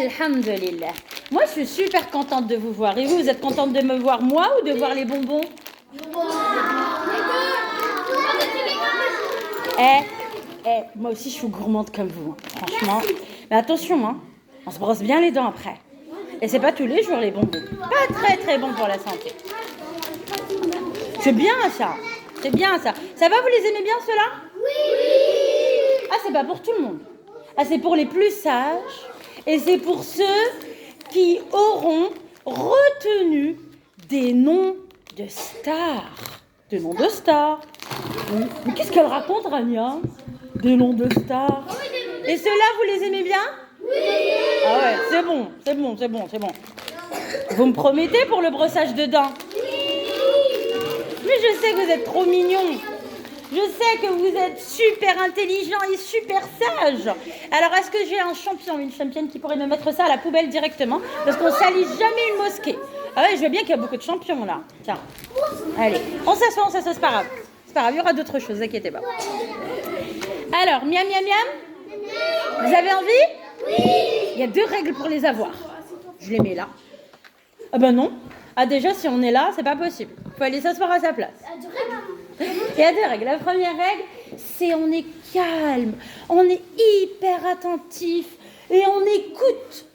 Alhamdulillah. Moi, je suis super contente de vous voir. Et vous, vous êtes contente de me voir moi ou de voir les bonbons? Moi aussi, je suis gourmande comme vous, franchement. Mais attention, hein, on se brosse bien les dents après. Et c'est pas tous les jours les bonbons. Pas très très bon pour la santé. C'est bien ça. C'est bien ça. Ça va, vous les aimez bien ceux-là? Oui. Ah, c'est pas pour tout le monde. Ah, c'est pour les plus sages. Et c'est pour ceux qui auront retenu des noms de stars. Des noms de stars. Mais qu'est-ce qu'elle raconte, Rania? Des noms de stars. Et ceux-là, vous les aimez bien? Oui. Ah ouais, c'est bon, c'est bon, c'est bon, c'est bon. Vous me promettez pour le brossage de dents? Oui. Mais je sais que vous êtes trop mignons. Je sais que vous êtes super intelligents et super sages. Alors, est-ce que j'ai un champion, une championne qui pourrait me mettre ça à la poubelle directement? Parce qu'on ne salit jamais une mosquée. Ah ouais, je vois bien qu'il y a beaucoup de champions là. Tiens. Allez, on s'assoit, c'est pas grave. C'est pas grave, il y aura d'autres choses, ne inquiétez pas. Alors, miam, miam, miam. Vous avez envie? Oui. Il y a 2 règles pour les avoir. Je les mets là. Ah ben non. Ah déjà, si on est là, c'est pas possible. Il faut aller s'asseoir à sa place. Il y a 2 règles. La première règle, c'est on est calme, on est hyper attentif et on écoute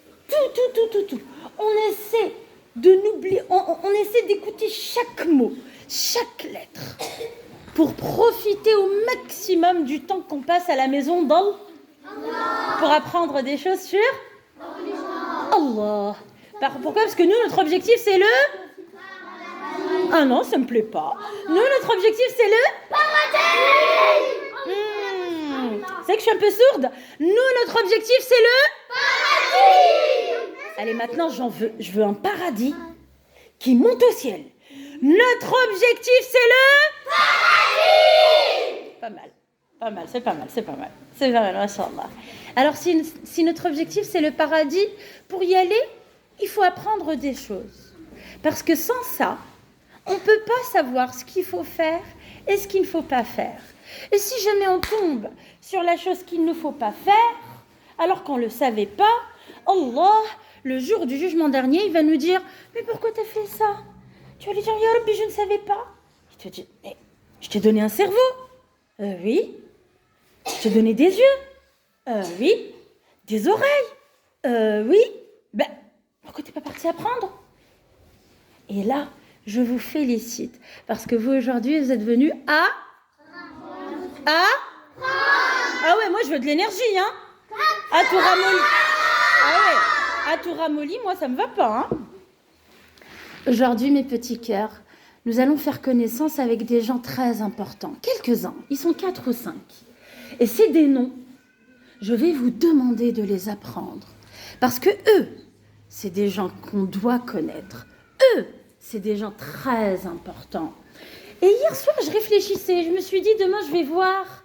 tout. On essaie de n'oublier, on essaie d'écouter chaque mot, chaque lettre pour profiter au maximum du temps qu'on passe à la maison d'Allah pour apprendre des choses sur Allah. Pourquoi? Parce que nous, notre objectif, c'est le... Ah non, ça me plaît pas. Nous, notre objectif, c'est le... C'est que je suis un peu sourde. Nous, notre objectif, c'est le... Paradis. Allez, maintenant, je veux un paradis qui monte au ciel. Notre objectif, c'est le... Paradis. Pas mal, c'est pas mal. C'est pas mal, machallah. Alors, si notre objectif, c'est le paradis, pour y aller, il faut apprendre des choses. Parce que sans ça, on ne peut pas savoir ce qu'il faut faire et ce qu'il ne faut pas faire. Et si jamais on tombe sur la chose qu'il ne faut pas faire, alors qu'on ne le savait pas, Allah, le jour du jugement dernier, il va nous dire « Mais pourquoi tu as fait ça ?» Tu vas lui dire « Ya Rabbi, je ne savais pas. » Il te dit « Mais je t'ai donné un cerveau. » Oui. Je t'ai donné des yeux. Oui. Des oreilles. Oui. Ben, pourquoi tu n'es pas parti apprendre? Et là, je vous félicite parce que vous, aujourd'hui, vous êtes venus à... Ah ouais, moi, je veux de l'énergie, hein. À tout ramolli. Ah ouais, à tout ramolli, moi, ça me va pas, hein. Aujourd'hui, mes petits cœurs, nous allons faire connaissance avec des gens très importants. Quelques-uns, ils sont 4 ou 5. Et c'est des noms. Je vais vous demander de les apprendre. Parce que eux, c'est des gens qu'on doit connaître. Eux, c'est des gens très importants. Et hier soir, je réfléchissais. Je me suis dit, demain, je vais voir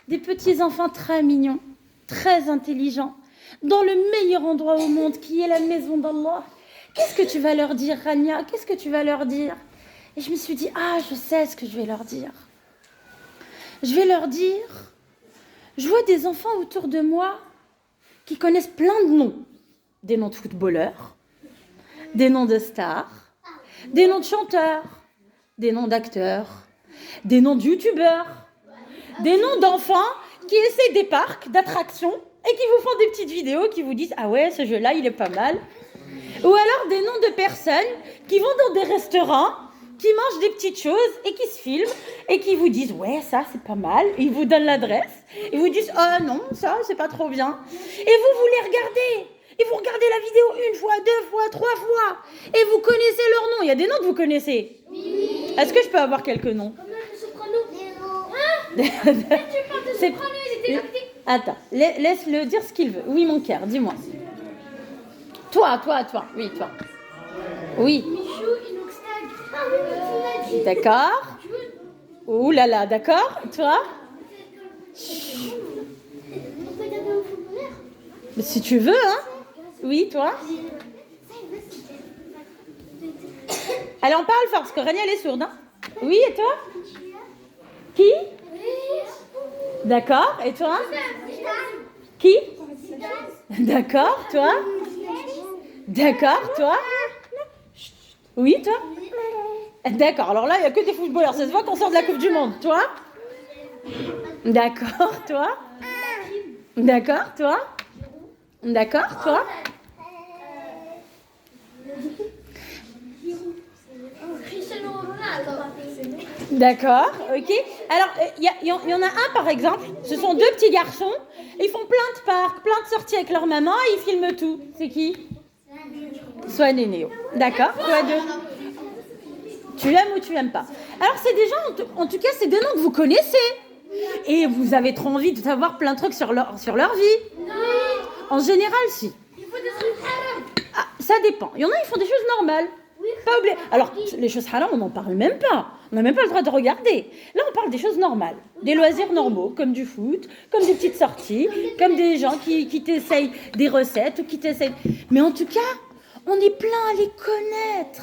des petits enfants très mignons, très intelligents, dans le meilleur endroit au monde, qui est la maison d'Allah. Qu'est-ce que tu vas leur dire, Rania? Qu'est-ce que tu vas leur dire? Et je me suis dit, je sais ce que je vais leur dire. Je vais leur dire, je vois des enfants autour de moi qui connaissent plein de noms. Des noms de footballeurs, des noms de stars, des noms de chanteurs, des noms d'acteurs, des noms de youtubeurs, des noms d'enfants qui essaient des parcs, d'attractions et qui vous font des petites vidéos qui vous disent « Ah ouais, ce jeu-là, il est pas mal ». Ou alors des noms de personnes qui vont dans des restaurants, qui mangent des petites choses et qui se filment et qui vous disent « Ouais, ça, c'est pas mal ». Ils vous donnent l'adresse et vous disent « Ah non, ça, c'est pas trop bien ». Et vous les regardez. Et vous regardez la vidéo 1 fois, 2 fois, 3 fois. Et vous connaissez leurs noms. Il y a des noms que vous connaissez. Oui. Est-ce que je peux avoir quelques noms? Comme le soprano. Hein? C'est... Attends, laisse-le dire ce qu'il veut. Oui, mon cœur, dis-moi. Toi. Oui, toi. Oui. D'accord. Ouh là là, d'accord. Toi? Mais si tu veux, hein. Oui, toi? Allez, on parle fort, parce que Rania, elle est sourde, hein. Oui, et toi? Qui? D'accord, et toi? Qui? D'accord, toi? D'accord, toi? Oui, toi? D'accord, alors là, il n'y a que des footballeurs. Ça se voit qu'on sort de la Coupe du Monde. Toi? D'accord, toi? D'accord, toi? D'accord, toi? D'accord, ok. Alors, il y en a un, par exemple. Ce sont deux petits garçons. Ils font plein de parcs, plein de sorties avec leur maman et ils filment tout. C'est qui? Swan et Néo. D'accord, toi deux. Tu aimes ou tu aimes pas? Alors, c'est des gens, en tout cas, c'est des noms que vous connaissez. Et vous avez trop envie de savoir plein de trucs sur leur vie. Non. En général, si. Il faut des trucs haram. Ah, ça dépend. Il y en a, ils font des choses normales. Oui, pas oublié. Alors, les choses haram, on n'en parle même pas. On n'a même pas le droit de regarder. Là, on parle des choses normales. Des loisirs normaux, comme du foot, comme des petites sorties, comme des gens qui t'essayent des recettes ou qui t'essayent... Mais en tout cas, on est plein à les connaître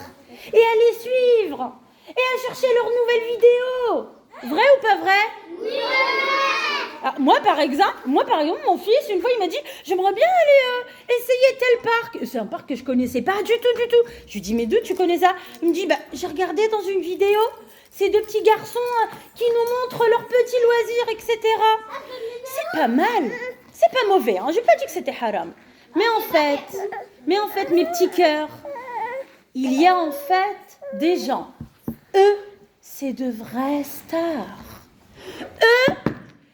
et à les suivre et à chercher leurs nouvelles vidéos. Vrai ou pas vrai? Oui. Alors, moi par exemple, mon fils, une fois, il m'a dit « J'aimerais bien aller essayer tel parc. » C'est un parc que je connaissais pas du tout. Je lui dis « Mais d'où tu connais ça ?» Il me dit « J'ai regardé dans une vidéo, ces deux petits garçons qui nous montrent leurs petits loisirs, etc. » C'est pas mal. C'est pas mauvais. Hein. Je n'ai pas dit que c'était haram. Mais en fait, mes petits cœurs, il y a en fait des gens. Eux, c'est de vraies stars. Eux,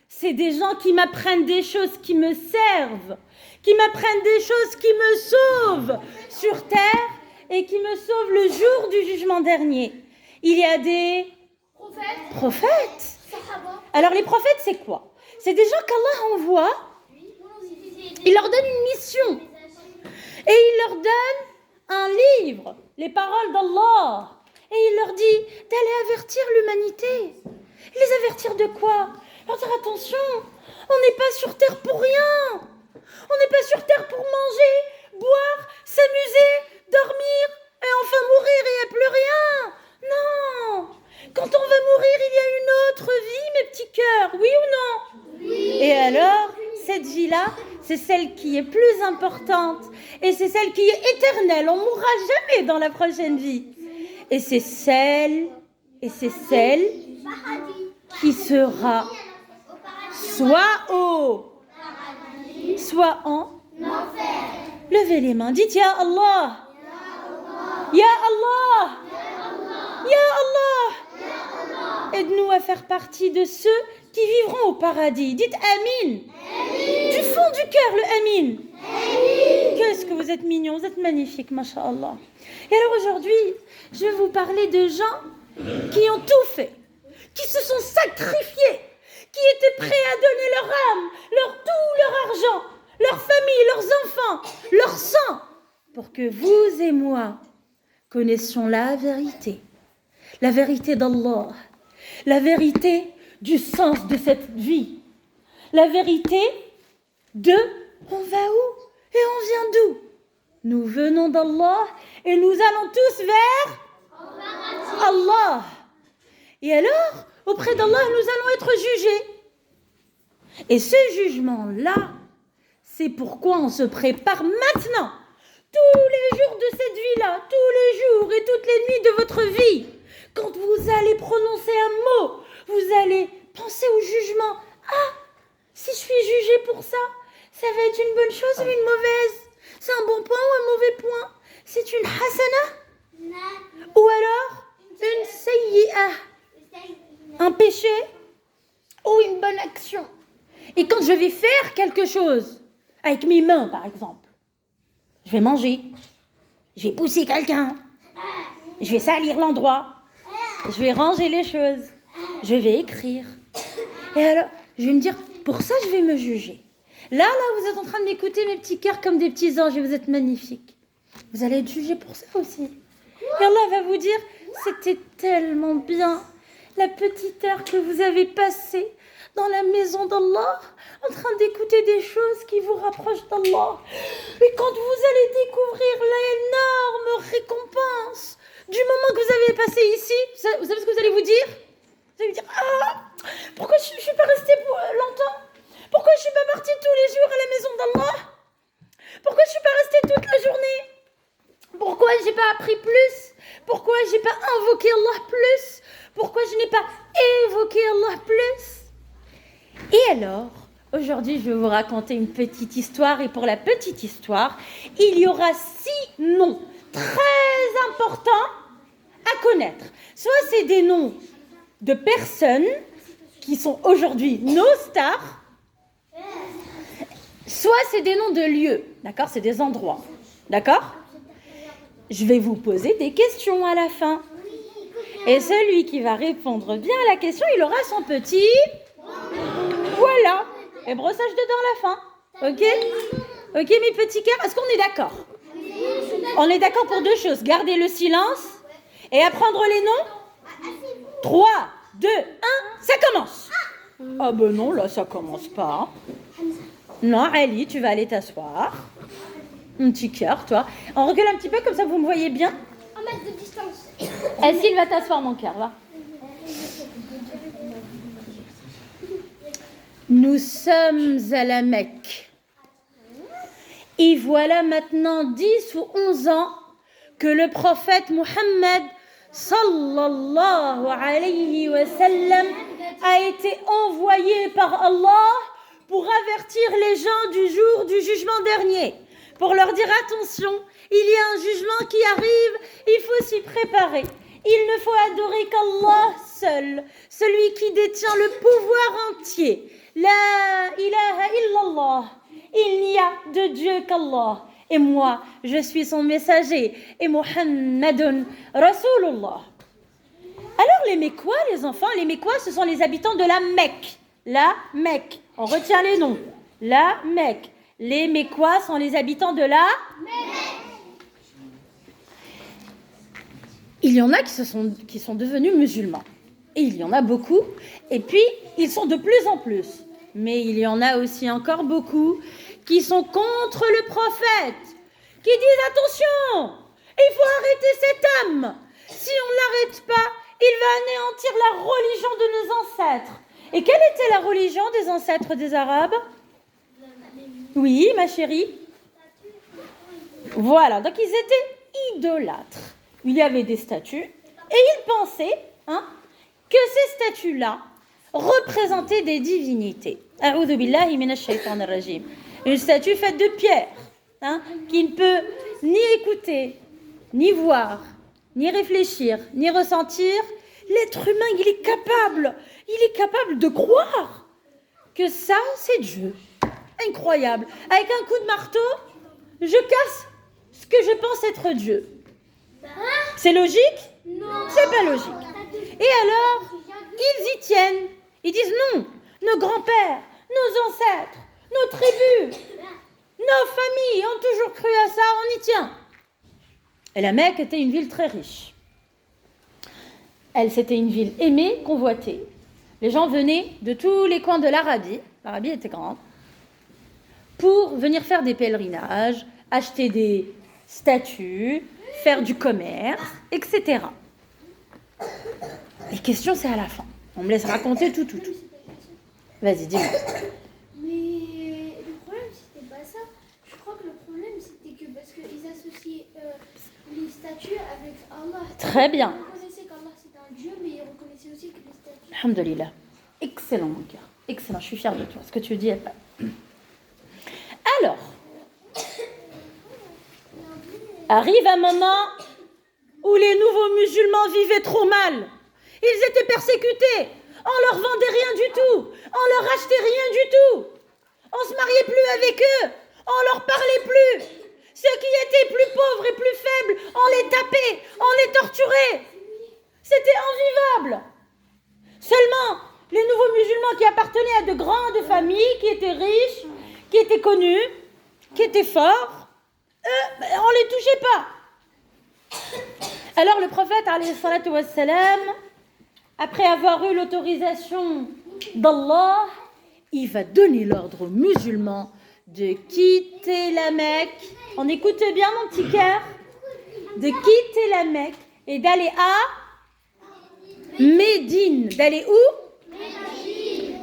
c'est des gens qui m'apprennent des choses qui me servent, qui m'apprennent des choses qui me sauvent sur terre et qui me sauvent le jour du jugement dernier. Il y a des prophètes. Alors les prophètes, c'est quoi? C'est des gens qu'Allah envoie. Il leur donne une mission. Et il leur donne un livre, les paroles d'Allah. Et il leur dit d'aller avertir l'humanité. Les avertir de quoi? Leur dire attention, on n'est pas sur terre pour rien. On n'est pas sur terre pour manger, boire, s'amuser, dormir et enfin mourir et il n'y a plus rien. Non. Quand on va mourir, il y a une autre vie, mes petits cœurs. Oui ou non? Oui. Et alors, cette vie-là, c'est celle qui est plus importante. Et c'est celle qui est éternelle. On ne mourra jamais dans la prochaine vie. Et c'est celle qui sera soit en levez les mains. Dites Ya Allah. Ya Allah. Ya Allah. Aide-nous à faire partie de ceux qui vivront au paradis. Dites Amin. Du fond du cœur, le Amin. Qu'est-ce que vous êtes mignons, vous êtes magnifiques, masha'Allah. Et alors aujourd'hui, je vais vous parler de gens qui ont tout fait, qui se sont sacrifiés, qui étaient prêts à donner leur âme, leur argent, leur famille, leurs enfants, leur sang, pour que vous et moi connaissions la vérité d'Allah, la vérité du sens de cette vie, la vérité de on va où et on vient d'où. Nous venons d'Allah et nous allons tous vers Allah. Et alors, auprès d'Allah, nous allons être jugés. Et ce jugement-là, c'est pourquoi on se prépare maintenant, tous les jours de cette vie-là, tous les jours et toutes les nuits de votre vie. Quand vous allez prononcer un mot, vous allez penser au jugement. Ah, si je suis jugé pour ça, ça va être une bonne chose ou une mauvaise? C'est un bon point ou un mauvais point? C'est une hasana? Ou alors une sayyi'ah? Un péché ou une bonne action? Et quand je vais faire quelque chose, avec mes mains par exemple, je vais manger, je vais pousser quelqu'un, je vais salir l'endroit, je vais ranger les choses, je vais écrire. Et alors, je vais me dire, pour ça je vais me juger. Là, vous êtes en train de m'écouter, mes petits cœurs, comme des petits anges, et vous êtes magnifiques. Vous allez être jugés pour ça aussi. Et Allah va vous dire, c'était tellement bien, la petite heure que vous avez passée dans la maison d'Allah, en train d'écouter des choses qui vous rapprochent d'Allah. Et quand vous allez découvrir l'énorme récompense du moment que vous avez passé ici, vous savez ce que vous allez vous dire? Vous allez vous dire, ah, pourquoi je ne suis pas restée longtemps? Pourquoi je ne suis pas partie tous les jours à la maison d'Allah? Pourquoi je ne suis pas restée toute la journée? pas appris plus? Pourquoi j'ai pas invoqué Allah plus? Pourquoi je n'ai pas évoqué Allah plus? Et alors, aujourd'hui, je vais vous raconter une petite histoire. Et pour la petite histoire, il y aura 6 noms très importants à connaître. Soit c'est des noms de personnes qui sont aujourd'hui nos stars, soit c'est des noms de lieux, d'accord? C'est des endroits, d'accord? Je vais vous poser des questions à la fin. Et celui qui va répondre bien à la question, il aura son petit... Voilà. Et brossage de dents à la fin. Ok? Ok, mes petits cœurs, est-ce qu'on est d'accord? On est d'accord pour 2 choses. Garder le silence et apprendre les noms. 3, 2, 1, ça commence. Ah ben non, là, ça commence pas. Non, Ali, tu vas aller t'asseoir. Un petit cœur, toi. On recule un petit peu, comme ça vous me voyez bien. 1 mètre de distance. Essile va t'asseoir, mon cœur, va. Nous sommes à la Mecque. Et voilà maintenant 10 ou 11 ans que le prophète Mohammed sallallahu alayhi wa sallam a été envoyé par Allah pour avertir les gens du jour du jugement dernier. Pour leur dire attention, il y a un jugement qui arrive, il faut s'y préparer. Il ne faut adorer qu'Allah seul, celui qui détient le pouvoir entier. La ilaha illallah, il n'y a de Dieu qu'Allah. Et moi, je suis son messager. Et Muhammadun Rasulullah. Alors les Mécois, les enfants, les Mécois, ce sont les habitants de la Mecque. La Mecque. On retient les noms. La Mecque. Les Mécois sont les habitants de la Mecque. Il y en a qui sont devenus musulmans. Et il y en a beaucoup. Et puis, ils sont de plus en plus. Mais il y en a aussi encore beaucoup qui sont contre le prophète, qui disent attention, il faut arrêter cet homme. Si on ne l'arrête pas, il va anéantir la religion de nos ancêtres. Et quelle était la religion des ancêtres des Arabes? Oui, ma chérie. Voilà, donc ils étaient idolâtres. Il y avait des statues et ils pensaient que ces statues-là représentaient des divinités. A'udhu billahi minash shaitanir rajim. Une statue faite de pierre, qui ne peut ni écouter, ni voir, ni réfléchir, ni ressentir. L'être humain, il est capable de croire que ça, c'est Dieu. Incroyable. Avec un coup de marteau, je casse ce que je pense être Dieu. C'est logique? Non. C'est pas logique. Et alors, ils y tiennent. Ils disent non, nos grands-pères, nos ancêtres, nos tribus, nos familles ont toujours cru à ça, on y tient. Et la Mecque était une ville très riche. C'était une ville aimée, convoitée. Les gens venaient de tous les coins de l'Arabie était grande, pour venir faire des pèlerinages, acheter des statues, faire du commerce, etc. Les questions, c'est à la fin. On me laisse raconter tout. Vas-y, dis-moi. Mais le problème, c'était pas ça. Je crois que le problème, c'était que parce qu'ils associaient les statues avec Allah. Très bien. Ils reconnaissaient qu'Allah c'était un Dieu, mais ils reconnaissaient aussi que les statues. Alhamdulillah. Excellent, mon cœur. Excellent, je suis fière de toi. Ce que tu dis est pas. Alors, arrive un moment où les nouveaux musulmans vivaient trop mal. Ils étaient persécutés. On leur vendait rien du tout. On leur achetait rien du tout. On se mariait plus avec eux. On leur parlait plus. Ceux qui étaient plus pauvres et plus faibles, on les tapait, on les torturait. C'était invivable. Seulement, les nouveaux musulmans qui appartenaient à de grandes familles, qui étaient riches, qui étaient connus, qui étaient forts, eux, on les touchait pas. Alors le prophète, alayhi salatu wassalam, après avoir eu l'autorisation d'Allah, il va donner l'ordre aux musulmans de quitter la Mecque. On écoute bien, mon petit cœur. De quitter la Mecque et d'aller à Médine. D'aller où?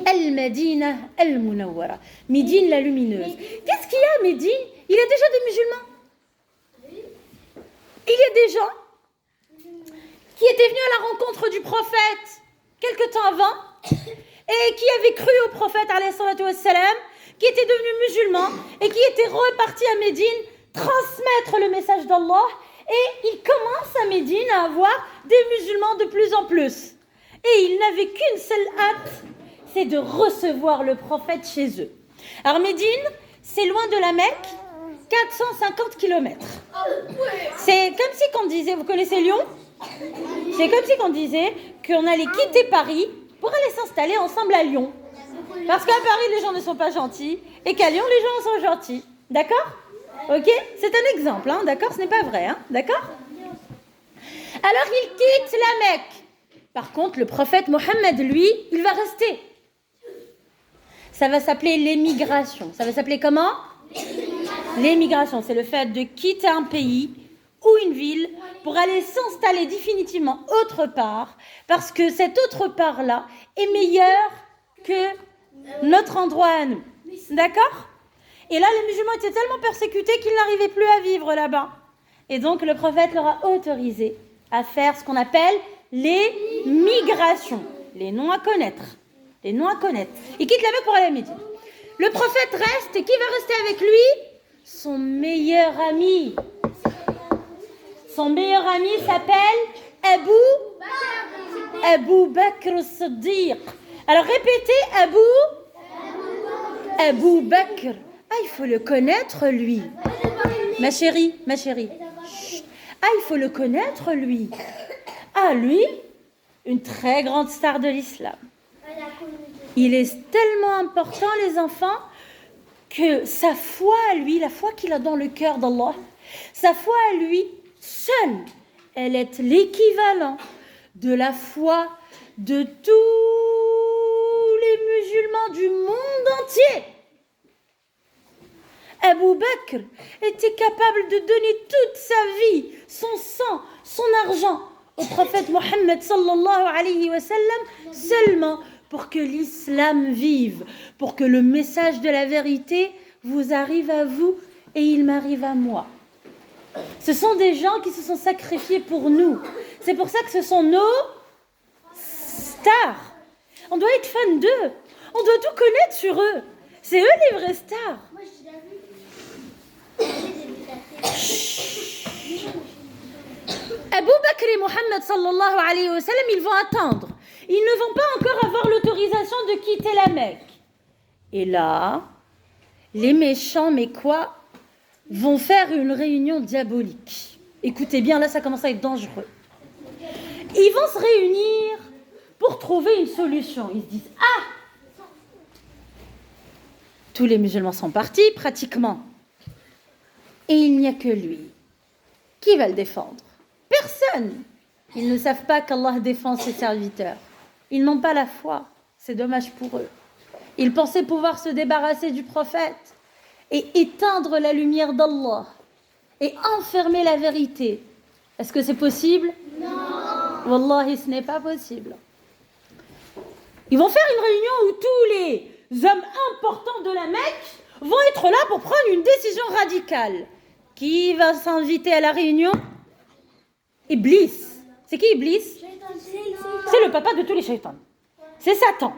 Al-Madina al-Munawwara. Médine la lumineuse. Qu'est-ce qu'il y a à Médine? Il y a déjà des musulmans. Il y a des gens qui étaient venus à la rencontre du prophète quelque temps avant et qui avaient cru au prophète, alayhi salatu wassalam, qui étaient devenus musulmans et qui étaient repartis à Médine transmettre le message d'Allah. Et ils commencent à Médine à avoir des musulmans de plus en plus. Et ils n'avaient qu'une seule hâte, c'est de recevoir le prophète chez eux. Alors Médine, c'est loin de la Mecque, 450 km. C'est comme si qu'on disait, vous connaissez Lyon? C'est comme si qu'on disait qu'on allait quitter Paris pour aller s'installer ensemble à Lyon. Parce qu'à Paris, les gens ne sont pas gentils et qu'à Lyon, les gens sont gentils. D'accord? Ok? C'est un exemple, hein? D'accord? Ce n'est pas vrai, hein? D'accord? Alors, il quitte la Mecque. Par contre, le prophète Mohammed, lui, il va rester. Ça va s'appeler l'émigration. Ça va s'appeler comment? L'émigration, c'est le fait de quitter un pays ou une ville pour aller s'installer définitivement autre part, parce que cette autre part-là est meilleure que notre endroit à nous. D'accord? Et là, les musulmans étaient tellement persécutés qu'ils n'arrivaient plus à vivre là-bas. Et donc, le prophète leur a autorisé à faire ce qu'on appelle les migrations. Les noms à connaître. Les noms à connaître. Il quitte la Mecque pour aller à Médine. Le prophète reste, et qui va rester avec lui? Son meilleur ami. Son meilleur ami s'appelle Abu Bakr as-Siddiq. Alors, répétez, Abu Bakr. Ah, il faut le connaître, lui. Ma chérie. Chut. Ah, il faut le connaître, lui. Ah, lui, une très grande star de l'islam. Il est tellement important, les enfants, que sa foi à lui, la foi qu'il a dans le cœur d'Allah, sa foi à lui, seule, elle est l'équivalent de la foi de tous les musulmans du monde entier. Abu Bakr était capable de donner toute sa vie, son sang, son argent au prophète Mohammed sallallahu alayhi wa sallam, seulement pour que l'islam vive, pour que le message de la vérité vous arrive à vous et il m'arrive à moi. Ce sont des gens qui se sont sacrifiés pour nous. C'est pour ça que ce sont nos stars. On doit être fan d'eux. On doit tout connaître sur eux. C'est eux les vrais stars. Moi, j'ai déjà vu. Abu Bakr et Mohammed sallallahu alayhi wa sallam, ils vont attendre. Ils ne vont pas encore avoir l'autorisation de quitter la Mecque. Et là, les méchants, mais quoi, vont faire une réunion diabolique. Écoutez bien, là, ça commence à être dangereux. Ils vont se réunir pour trouver une solution. Ils se disent, ah, tous les musulmans sont partis, pratiquement. Et il n'y a que lui. Qui va le défendre? Personne. Ils ne savent pas qu'Allah défend ses serviteurs. Ils n'ont pas la foi. C'est dommage pour eux. Ils pensaient pouvoir se débarrasser du prophète et éteindre la lumière d'Allah et enfermer la vérité. Est-ce que c'est possible? Non. Wallahi, ce n'est pas possible. Ils vont faire une réunion où tous les hommes importants de la Mecque vont être là pour prendre une décision radicale. Qui va s'inviter à la réunion? Iblis. C'est qui Iblis? C'est le papa de tous les shaitans. C'est Satan.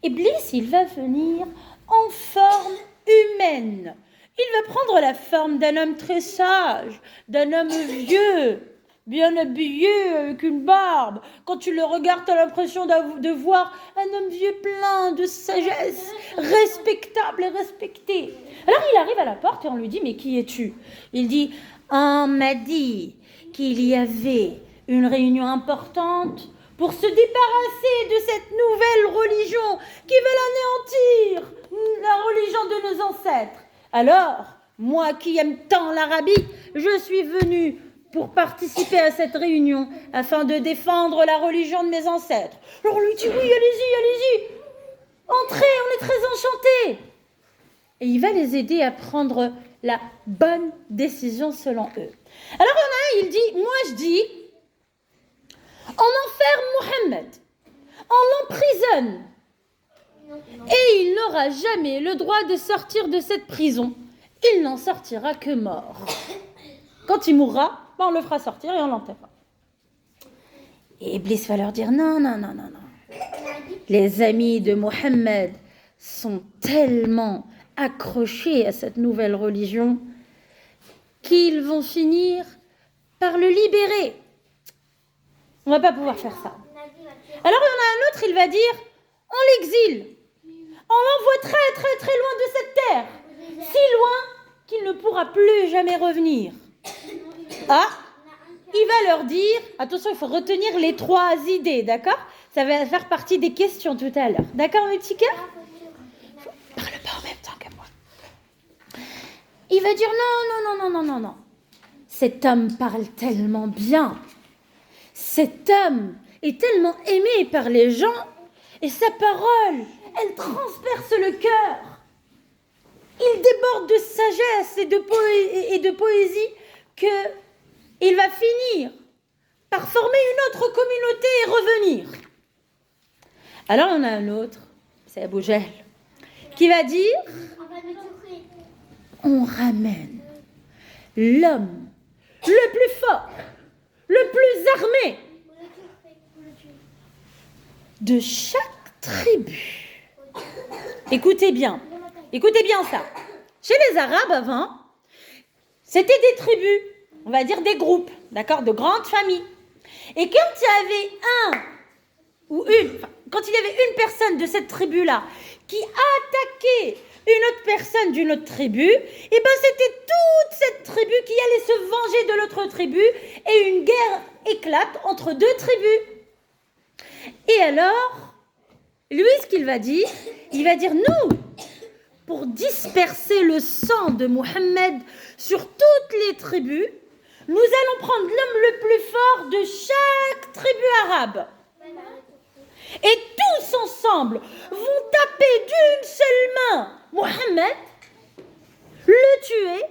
Iblis, il va venir en forme humaine. Il va prendre la forme d'un homme très sage, d'un homme vieux, bien habillé, avec une barbe. Quand tu le regardes, tu as l'impression de voir un homme vieux plein de sagesse, respectable et respecté. Alors il arrive à la porte et on lui dit, mais qui es-tu? Il dit, on m'a dit qu'il y avait une réunion importante pour se débarrasser de cette nouvelle religion qui veut anéantir la religion de nos ancêtres. Alors, moi qui aime tant l'Arabie, je suis venue pour participer à cette réunion afin de défendre la religion de mes ancêtres. Alors on lui dit, oui, allez-y, entrez, on est très enchantés. Et il va les aider à prendre la bonne décision selon eux. Alors il y en a un, il dit, moi je dis, on enferme Mohammed, on l'emprisonne, et il n'aura jamais le droit de sortir de cette prison. Il n'en sortira que mort. Quand il mourra, on le fera sortir et on l'enterrera. Et Iblis va leur dire non, non, non, non, non. Les amis de Mohammed sont tellement accrochés à cette nouvelle religion qu'ils vont finir par le libérer. On ne va pas pouvoir faire ça. Alors il y en a un autre, il va dire, on l'exile. On l'envoie très très très loin de cette terre. Si loin qu'il ne pourra plus jamais revenir. Ah, il va leur dire, attention, il faut retenir les 3 idées, d'accord? Ça va faire partie des questions tout à l'heure. D'accord, mes petits cœurs? Parle pas en même temps que moi. Il va dire non, non, non, non, non, non, non. Cet homme parle tellement bien. Cet homme est tellement aimé par les gens et sa parole, elle transperce le cœur. Il déborde de sagesse et de poésie que il va finir par former une autre communauté et revenir. Alors on a un autre, c'est Abu Jahl, qui va dire on ramène l'homme le plus fort, le plus armé de chaque tribu. Écoutez bien ça. Chez les Arabes avant, c'était des tribus, on va dire des groupes, d'accord, de grandes familles. Et quand il y avait quand il y avait une personne de cette tribu-là qui attaquait une autre personne d'une autre tribu, et ben c'était toute cette tribu qui allait se venger de l'autre tribu et une guerre éclate entre 2 tribus. Et alors, lui, ce qu'il va dire, il va dire nous, pour disperser le sang de Mohammed sur toutes les tribus, nous allons prendre l'homme le plus fort de chaque tribu arabe. Et tous ensemble vont taper d'une seule main Mohammed, le tuer,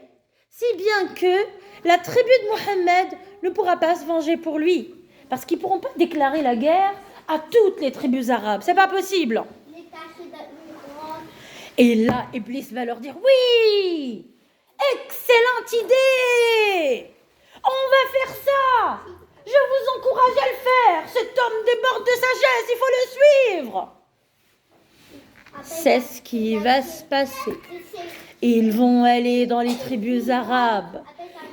si bien que la tribu de Mohammed ne pourra pas se venger pour lui. Parce qu'ils ne pourront pas déclarer la guerre à toutes les tribus arabes. C'est pas possible. Et là, Iblis va leur dire, oui, excellente idée, on va faire ça. Je vous encourage à le faire. Cet homme déborde de sagesse, il faut le suivre. C'est ce qui va se passer. Ils vont aller dans les tribus arabes,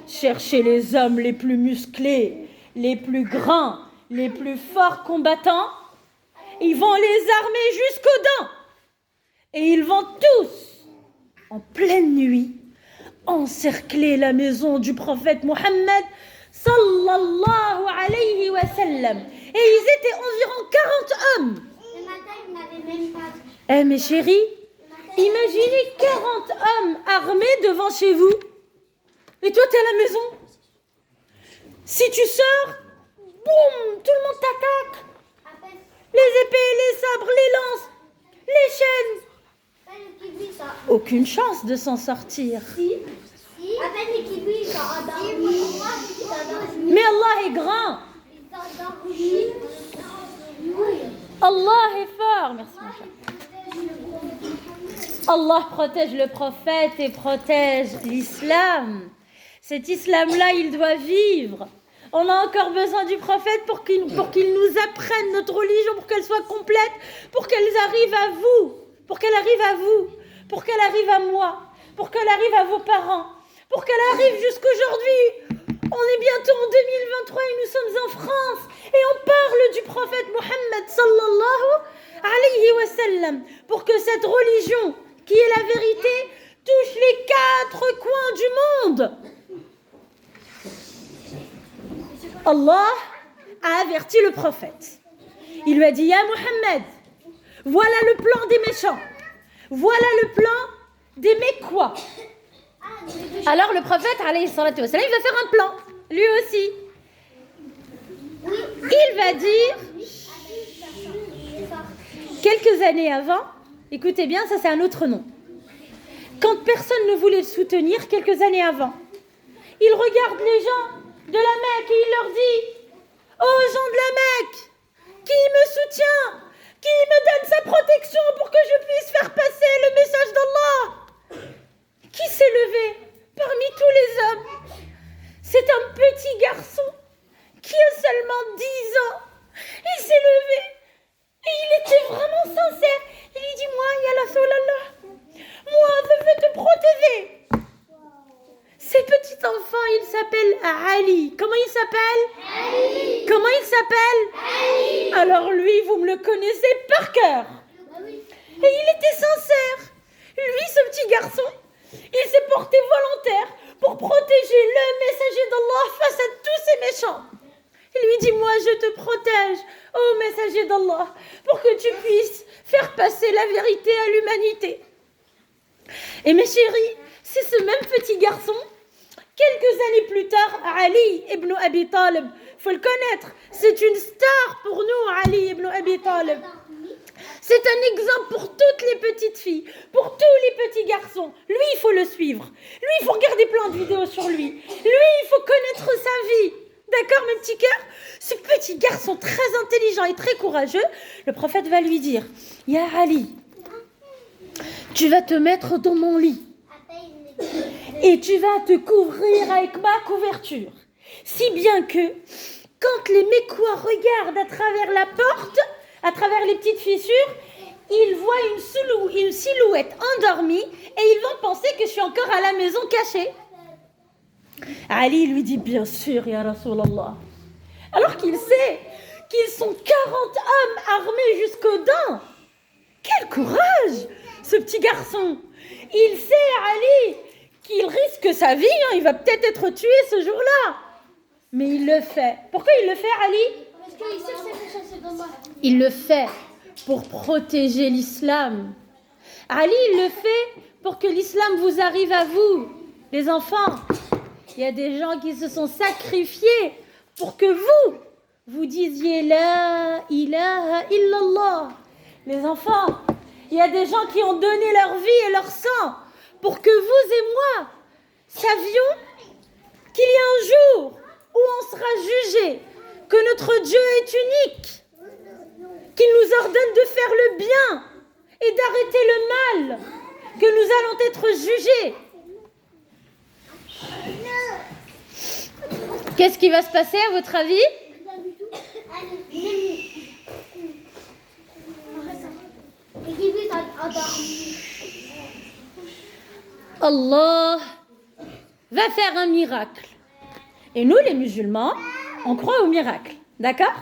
chercher les hommes les plus musclés, les plus grands, les plus forts combattants. Ils vont les armer jusqu'aux dents. Et ils vont tous, en pleine nuit, encercler la maison du prophète Mohammed sallallahu alayhi wa sallam. Et ils étaient environ 40 hommes. Le matin, il n'avait même pas. Eh mes chéris, imaginez 40 hommes armés devant chez vous. Et toi, t'es à la maison. Si tu sors, boum, tout le monde t'attaque. Les épées, les sabres, les lances, les chaînes. Aucune chance de s'en sortir. Mais Allah est grand. Allah est fort. Merci mon cher. Allah protège le prophète et protège l'islam. Cet islam-là, il doit vivre. On a encore besoin du prophète pour qu'il nous apprenne notre religion, pour qu'elle soit complète, pour qu'elle arrive à vous, pour qu'elle arrive à vous, pour qu'elle arrive à moi, pour qu'elle arrive à vos parents, pour qu'elle arrive jusqu'aujourd'hui. On est bientôt en 2023 et nous sommes en France et on parle du prophète Mohammed sallallahu alayhi wa sallam pour que cette religion qui est la vérité touche les 4 coins du monde. Allah a averti le prophète. Il lui a dit, Ya Mohammed, voilà le plan des méchants. Voilà le plan des Mécois. Alors le prophète, alayhi salatu wa sallam, il va faire un plan, lui aussi. Il va dire, quelques années avant, écoutez bien, ça c'est un autre nom. Quand personne ne voulait le soutenir, quelques années avant, il regarde les gens de la Mecque et il leur dit, ô gens de la Mecque, qui me soutient, qui me donne sa protection pour que je puisse faire passer le message d'Allah. Qui s'est levé parmi tous les hommes? C'est un petit garçon qui a seulement 10 ans, il s'est levé et il était vraiment sincère. Il lui dit, moi, ya Rasulallah, moi, je veux te protéger. Ce petit enfant, il s'appelle Ali. Comment il s'appelle? Ali. Comment il s'appelle? Ali. Alors lui, vous me le connaissez par cœur. Et il était sincère. Lui, ce petit garçon, il s'est porté volontaire pour protéger le messager d'Allah face à tous ces méchants. Il lui dit, moi, je te protège, ô messager d'Allah, pour que tu puisses faire passer la vérité à l'humanité. Et mes chéris, c'est ce même petit garçon, quelques années plus tard, Ali ibn Abi Talib, il faut le connaître, c'est une star pour nous, Ali ibn Abi Talib. C'est un exemple pour toutes les petites filles, pour tous les petits garçons. Lui, il faut le suivre. Lui, il faut regarder plein de vidéos sur lui. Lui, il faut connaître sa vie. D'accord, mes petits cœurs? Ce petit garçon très intelligent et très courageux, le prophète va lui dire, Ya Ali, tu vas te mettre dans mon lit et tu vas te couvrir avec ma couverture. Si bien que, quand les Mécois regardent à travers la porte, à travers les petites fissures, ils voient une silhouette endormie et ils vont penser que je suis encore à la maison cachée. Ali lui dit, bien sûr, ya Rasulallah. Alors qu'il sait qu'ils sont 40 hommes armés jusqu'aux dents. Quel courage, ce petit garçon. Il sait, Ali, qu'il risque sa vie. Il va peut-être être tué ce jour-là. Mais il le fait. Pourquoi il le fait, Ali? Parce qu'il sait que c'est méchant, c'est dommage. Il le fait pour protéger l'islam. Ali, il le fait pour que l'islam vous arrive à vous, les enfants. Il y a des gens qui se sont sacrifiés pour que vous disiez La ilaha illallah. Les enfants, il y a des gens qui ont donné leur vie et leur sang pour que vous et moi savions qu'il y a un jour où on sera jugé, que notre Dieu est unique, qu'il nous ordonne de faire le bien et d'arrêter le mal, que nous allons être jugés. Qu'est-ce qui va se passer à votre avis? Allah va faire un miracle. Et nous, les musulmans, on croit au miracle. D'accord?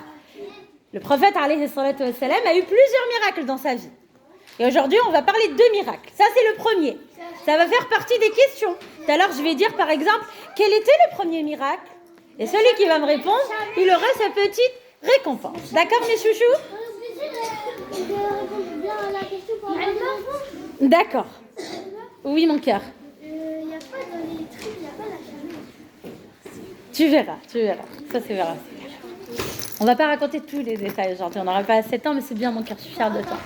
Le prophète, alayhi salatu wassalam, a eu plusieurs miracles dans sa vie. Et aujourd'hui, on va parler de 2 miracles. Ça, c'est le premier. Ça va faire partie des questions. Tout à l'heure, je vais dire, par exemple, quel était le premier miracle? Et celui qui va me répondre, il aura sa petite récompense. D'accord, mes chouchous? D'accord. Oui, mon cœur. Il n'y a pas dans les trucs, il n'y a pas la caméra. Tu verras. Ça, c'est verra. On va pas raconter tous les détails aujourd'hui. On n'aura pas assez de temps, mais c'est bien, mon cœur, je suis fière de toi.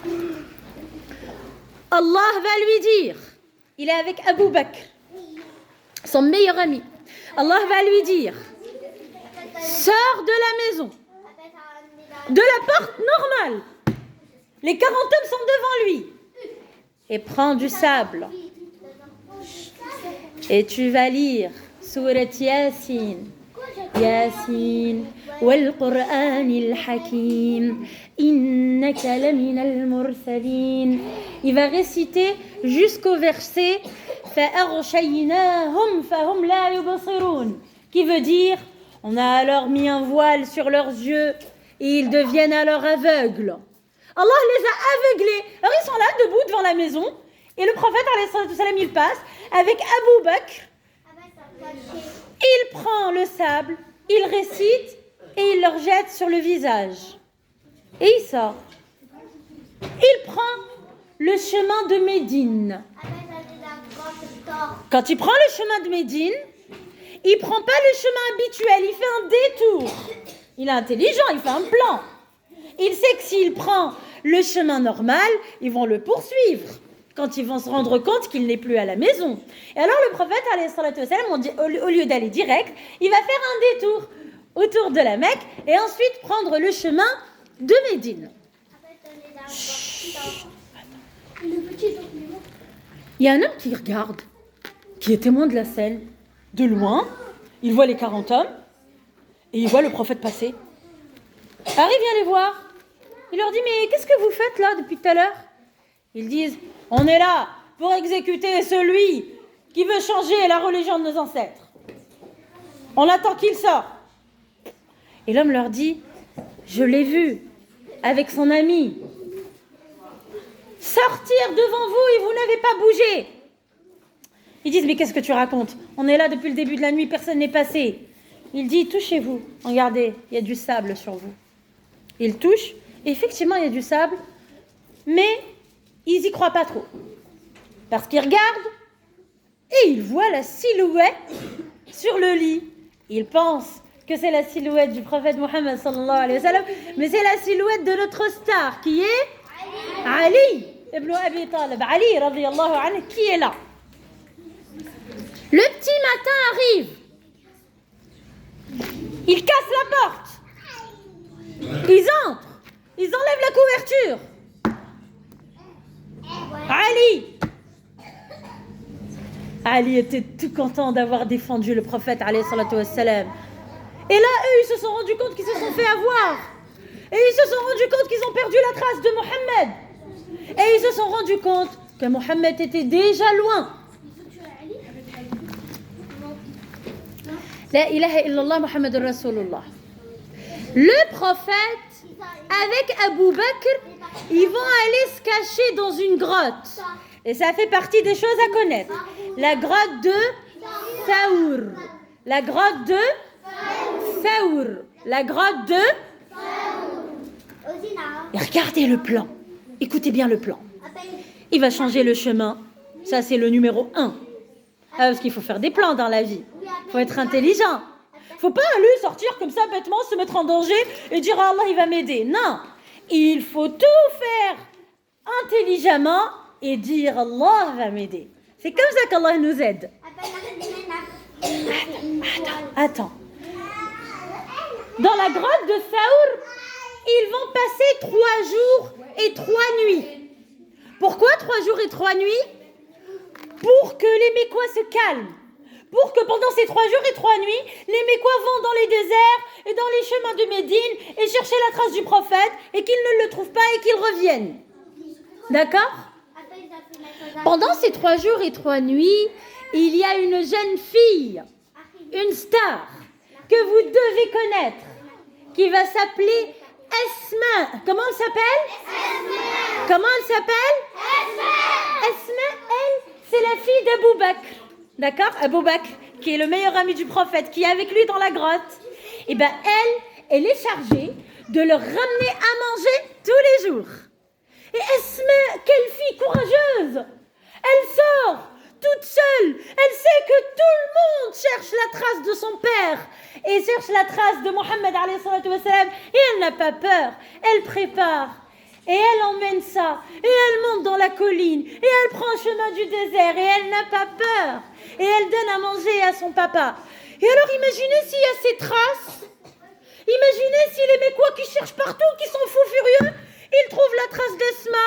Allah va lui dire, il est avec Abu Bakr, son meilleur ami. Allah va lui dire, sors de la maison, de la porte normale. Les 40 hommes sont devant lui. Et prends du sable. Et tu vas lire Surat Yasin. Yasin. والقرآن الحكيم إنك لمن المرسلين. Il va réciter jusqu'au verset فأغشيناهم فهم لا يبصرون, qui veut dire on a alors mis un voile sur leurs yeux et ils deviennent alors aveugles. Allah les a aveuglés. Alors ils sont là debout devant la maison et le prophète alayhi salam il passe avec Abu Bakr. Il prend le sable, il récite et il leur jette sur le visage. Et il sort. Il prend le chemin de Médine. Quand il prend le chemin de Médine, il ne prend pas le chemin habituel, il fait un détour. Il est intelligent, il fait un plan. Il sait que s'il prend le chemin normal, ils vont le poursuivre quand ils vont se rendre compte qu'il n'est plus à la maison. Et alors le prophète, alayhi salatu wassalam, au lieu d'aller direct, il va faire un détour autour de la Mecque et ensuite prendre le chemin de Médine. Il y a un homme qui regarde, qui est témoin de la scène. De loin, il voit les 40 hommes Et il voit le prophète passer. Harry vient les voir. Il leur dit, mais qu'est-ce que vous faites là depuis tout à l'heure? Ils disent, on est là pour exécuter celui qui veut changer la religion de nos ancêtres. On attend qu'il sorte. Et l'homme leur dit, je l'ai vu avec son ami sortir devant vous et vous n'avez pas bougé. Ils disent, mais qu'est-ce que tu racontes? On est là depuis le début de la nuit, personne n'est passé. Il dit, touchez-vous. Regardez, il y a du sable sur vous. Il touche, et effectivement, il y a du sable, mais ils n'y croient pas trop. Parce qu'ils regardent, et ils voient la silhouette sur le lit. Ils pensent que c'est la silhouette du prophète Mohammed sallallahu alayhi wa sallam, mais c'est la silhouette de notre star, qui est Ali ibn Abi Talib. Ali, radiyallahu anhu, qui est là. Le petit matin arrive. Ils cassent la porte. Ils entrent. Ils enlèvent la couverture. Ali était tout content d'avoir défendu le prophète alayhi salatu wassalam. Et là, eux, ils se sont rendus compte qu'ils se sont fait avoir. Et ils se sont rendus compte qu'ils ont perdu la trace de Mohammed. Et ils se sont rendus compte que Mohammed était déjà loin. La ilaha illallah Muhammadur Rasulullah. Le prophète, avec Abu Bakr, ils vont aller se cacher dans une grotte. Et ça fait partie des choses à connaître. La grotte de Thaour. La grotte de Thaour. La grotte de... Et regardez le plan. Écoutez bien le plan. Il va changer le chemin. Ça, c'est le numéro 1. Parce qu'il faut faire des plans dans la vie. Il faut être intelligent. Il ne faut pas aller sortir comme ça bêtement, se mettre en danger et dire ah, Allah, il va m'aider. Non. Il faut tout faire intelligemment et dire Allah va m'aider. C'est comme ça qu'Allah nous aide. Attends. Dans la grotte de Thaour, ils vont passer 3 jours et 3 nuits. Pourquoi 3 jours et 3 nuits? Pour que les Mécois se calment. Pour que pendant ces 3 jours et 3 nuits, les Mécois vont dans les déserts et dans les chemins de Médine et chercher la trace du prophète et qu'ils ne le trouvent pas et qu'ils reviennent. D'accord? Pendant ces 3 jours et 3 nuits, il y a une jeune fille, une star, que vous devez connaître, qui va s'appeler Esma. Comment elle s'appelle? Esma. Comment elle s'appelle? Esma. Esma, elle, c'est la fille d'Abou Bakr. D'accord? Abou Bakr, qui est le meilleur ami du prophète, qui est avec lui dans la grotte. Et bien, elle est chargée de leur ramener à manger tous les jours. Et Esma, quelle fille courageuse! Elle sort toute seule. Elle sait que tout le monde cherche la trace de son père et cherche la trace de Mohammed alayhi salatu wassalam. Et elle n'a pas peur. Elle prépare. Et elle emmène ça. Et elle monte dans la colline. Et elle prend le chemin du désert. Et elle n'a pas peur. Et elle donne à manger à son papa. Et alors imaginez s'il y a ces traces. Imaginez si les Mécois qui cherchent partout, qui sont fous furieux, ils trouvent la trace d'Esma.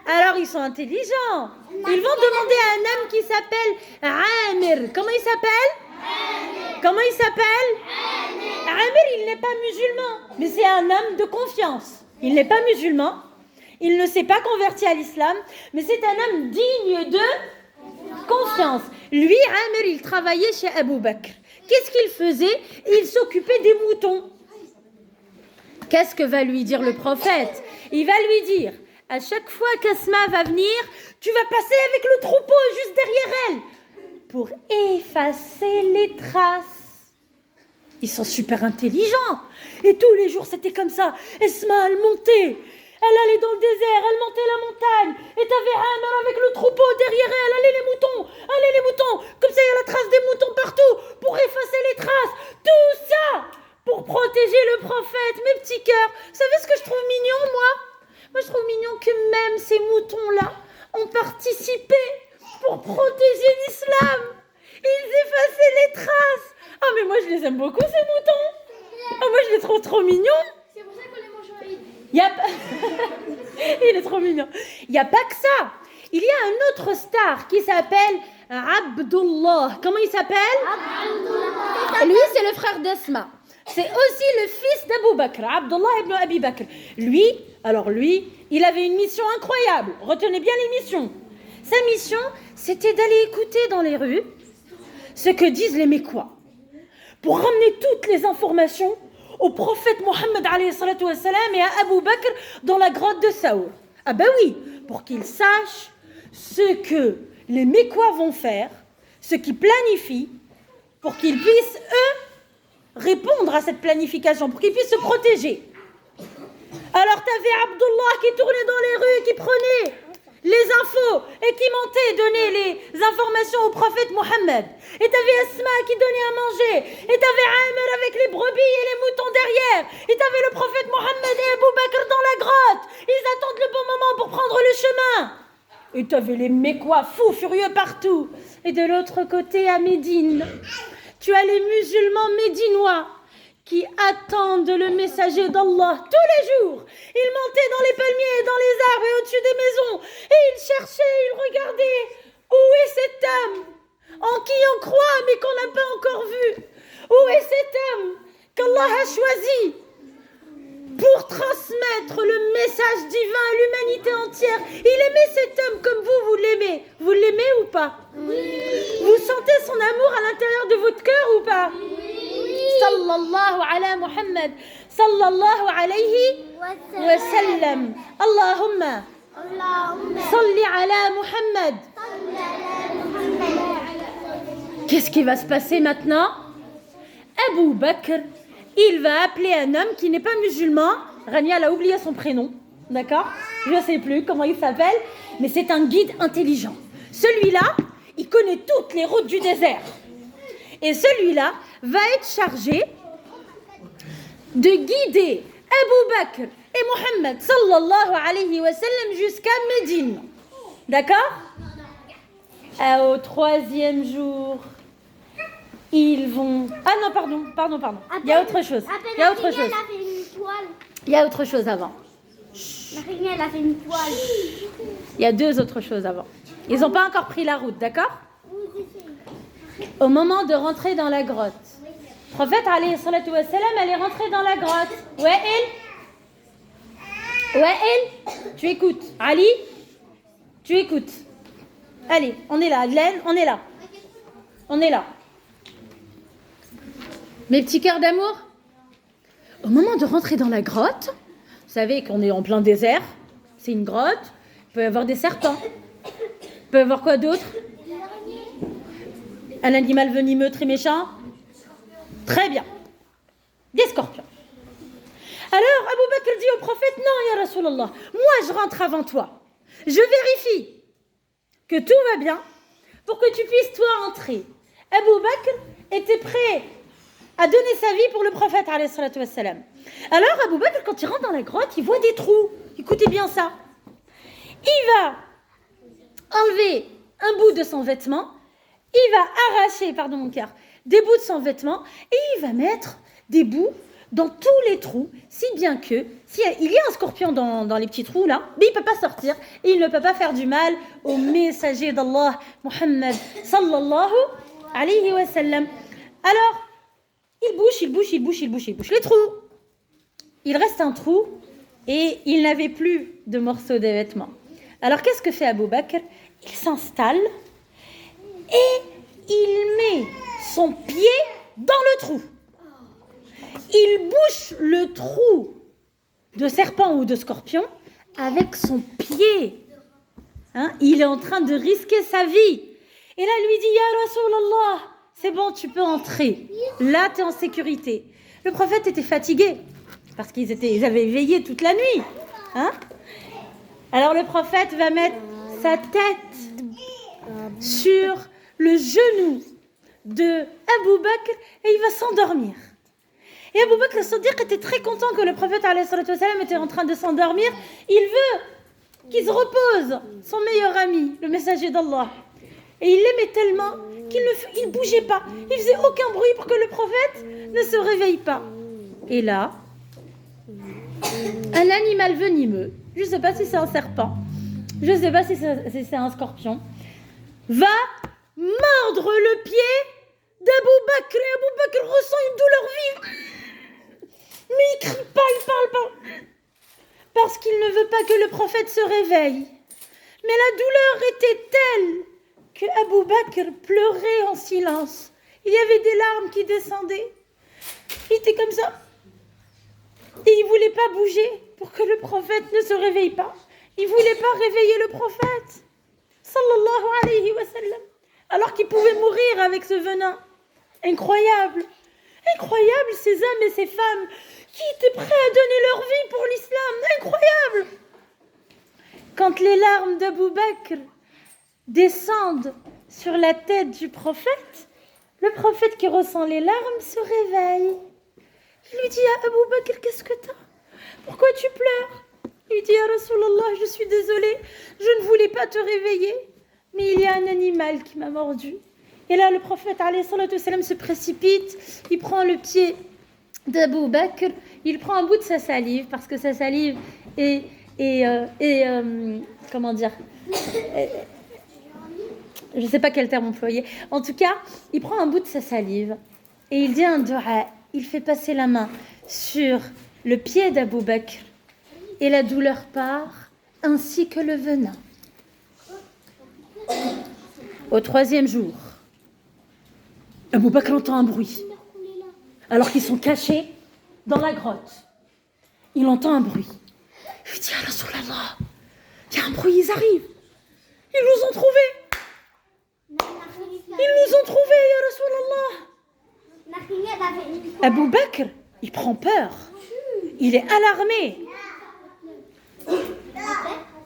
Alors ils sont intelligents. Ils vont demander à un homme qui s'appelle Amir. Comment il s'appelle? Comment il s'appelle? Amir, il n'est pas musulman, mais c'est un homme de confiance. Il n'est pas musulman, il ne s'est pas converti à l'islam, mais c'est un homme digne de confiance. Lui, Amir, il travaillait chez Abou Bakr. Qu'est-ce qu'il faisait? Il s'occupait des moutons. Qu'est-ce que va lui dire le prophète? Il va lui dire, à chaque fois qu'Asma va venir, tu vas passer avec le troupeau juste derrière elle pour effacer les traces. Ils sont super intelligents. Et tous les jours, c'était comme ça. Esma, elle montait. Elle allait dans le désert, elle montait la montagne. Et t'avais Amr avec le troupeau derrière elle. Allez les moutons, allez les moutons. Comme ça, il y a la trace des moutons partout pour effacer les traces. Tout ça pour protéger le prophète. Mes petits cœurs. Vous savez ce que je trouve mignon, moi? Moi, je trouve mignon que même ces moutons-là ont participé pour protéger l'islam. Ils effaçaient les traces. Ah, mais moi, je les aime beaucoup, ces moutons. Ah, moi, je les trouve trop mignons. C'est pour ça qu'on les mange en Eid. Il est trop mignon. Il n'y a pas que ça. Il y a un autre star qui s'appelle Abdullah. Comment il s'appelle? Abdullah. Lui, c'est le frère d'Esma. c'est aussi le fils d'Abu Bakr, Abdullah ibn Abi Bakr. Lui, il avait une mission incroyable. Retenez bien les missions. Sa mission, c'était d'aller écouter dans les rues ce que disent les Mécois pour ramener toutes les informations au prophète Mohammed alayhi salatu wassalam et à Abu Bakr dans la grotte de Saour. Ah ben oui, pour qu'ils sachent ce que les Mécois vont faire, ce qu'ils planifient, pour qu'ils puissent, eux, répondre à cette planification, pour qu'ils puissent se protéger. Alors tu avais Abdullah qui tournait dans les rues, qui prenait les infos et qui mentait donner les informations au prophète Mohammed. Et tu avais Asma qui donnait à manger. Et tu avais Amr avec les brebis et les moutons derrière. Et tu avais le prophète Mohammed et Abu Bakr dans la grotte. Ils attendent le bon moment pour prendre le chemin. Et tu avais les Mécois fous, furieux partout. Et de l'autre côté, à Médine, tu as les musulmans médinois qui attendent le messager d'Allah tous les jours. Ils montaient dans les palmiers, dans les arbres et au-dessus des maisons. Et ils cherchaient, ils regardaient. Où est cet homme en qui on croit mais qu'on n'a pas encore vu? Où est cet homme qu'Allah a choisi pour transmettre le message divin à l'humanité entière? Il aimait cet homme comme vous l'aimez. Vous l'aimez ou pas? Oui. Vous sentez son amour à l'intérieur de votre cœur ou pas? Sallallahu ala Muhammad, sallallahu alayhi wa sallam. Allahumma salli ala Muhammad. Qu'est-ce qui va se passer maintenant? Abu Bakr, il va appeler un homme qui n'est pas musulman. Rania a oublié son prénom, d'accord? Je ne sais plus comment il s'appelle, mais c'est un guide intelligent. Celui-là, il connaît toutes les routes du désert. Et celui-là va être chargé de guider Abu Bakr et Mohammed sallallahu alayhi wa sallam jusqu'à Médine. D'accord? Au troisième jour, ils vont... Ah non, pardon. Il y a autre chose. Il y a autre chose avant. Marina, elle a fait une toile. Il y a deux autres choses avant. Ils n'ont pas encore pris la route, d'accord? Au moment de rentrer dans la grotte, le prophète alayhi salatu wassalam, elle est rentrée dans la grotte. Wa'il, tu écoutes. Ali, tu écoutes. Allez, on est là. Glenn, on est là. Mes petits cœurs d'amour, au moment de rentrer dans la grotte, vous savez qu'on est en plein désert, c'est une grotte, il peut y avoir des serpents. Il peut y avoir quoi d'autre? Un animal venimeux très méchant? Très bien. Des scorpions. Alors, Abu Bakr dit au prophète, non, ya Rasulallah, moi je rentre avant toi. Je vérifie que tout va bien pour que tu puisses toi entrer. Abu Bakr était prêt à donner sa vie pour le prophète alayhi salatu wassalam. Alors, Abu Bakr, quand il rentre dans la grotte, il voit des trous. Écoutez bien ça. Il va enlever un bout de son vêtement. Il va arracher, des bouts de son vêtement et il va mettre des bouts dans tous les trous, si bien que, il y a un scorpion dans les petits trous là, mais il ne peut pas sortir et il ne peut pas faire du mal au messager d'Allah, Muhammad sallallahu alayhi wa sallam. Alors, il bouche les trous. Il reste un trou et il n'avait plus de morceaux de vêtements. Alors, qu'est-ce que fait Abu Bakr? Il s'installe et il met son pied dans le trou. Il bouche le trou de serpent ou de scorpion avec son pied. Il est en train de risquer sa vie. Et là, lui dit, Ya Rasulallah, c'est bon, tu peux entrer. Là, tu es en sécurité. Le prophète était fatigué parce qu'ils avaient veillé toute la nuit. Alors, le prophète va mettre sa tête sur le genou de Abu Bakr et il va s'endormir. Et Abu Bakr as-Siddiq était très content que le prophète alayhi salatu wassalam était en train de s'endormir. Il veut qu'il se repose, son meilleur ami, le messager d'Allah. Et il l'aimait tellement qu'il ne bougeait pas. Il faisait aucun bruit pour que le prophète ne se réveille pas. Et là, un animal venimeux, je ne sais pas si c'est un serpent, je ne sais pas si c'est un scorpion, va mordre le pied d'Abu Bakr. Et Abu Bakr ressent une douleur vive. parce qu'il ne veut pas que le prophète se réveille. Mais la douleur était telle que Abu Bakr pleurait en silence. Il y avait des larmes qui descendaient. Il était comme ça. Et il ne voulait pas bouger pour que le prophète ne se réveille pas. Il ne voulait pas réveiller le prophète. Sallallahu alayhi wa sallam. Alors qu'il pouvait mourir avec ce venin. Incroyable. Incroyable ces hommes et ces femmes qui étaient prêts à donner leur vie pour l'islam. Incroyable. Quand les larmes d'Abu Bakr descendent sur la tête du prophète, le prophète qui ressent les larmes se réveille. Il lui dit à Abu Bakr, qu'est-ce que t'as? Pourquoi tu pleures? Il lui dit, ya Rasulallah, je suis désolée, je ne voulais pas te réveiller, mais il y a un animal qui m'a mordu. Et là, le prophète alayhi salatu wassalam, se précipite, il prend le pied d'Abu Bakr, il prend un bout de sa salive, parce que sa salive est comment dire, je ne sais pas quel terme employer. En tout cas, il prend un bout de sa salive et il dit un dua. Il fait passer la main sur le pied d'Abu Bakr et la douleur part, ainsi que le venin. Au 3e jour, Abu Bakr entend un bruit, alors qu'ils sont cachés dans la grotte. Il entend un bruit. Il dit, ah Rasulallah, il y a un bruit, ils arrivent. Ils nous ont trouvés. Ils nous ont trouvés, ya Rasulallah. Abu Bakr, il prend peur. Il est alarmé.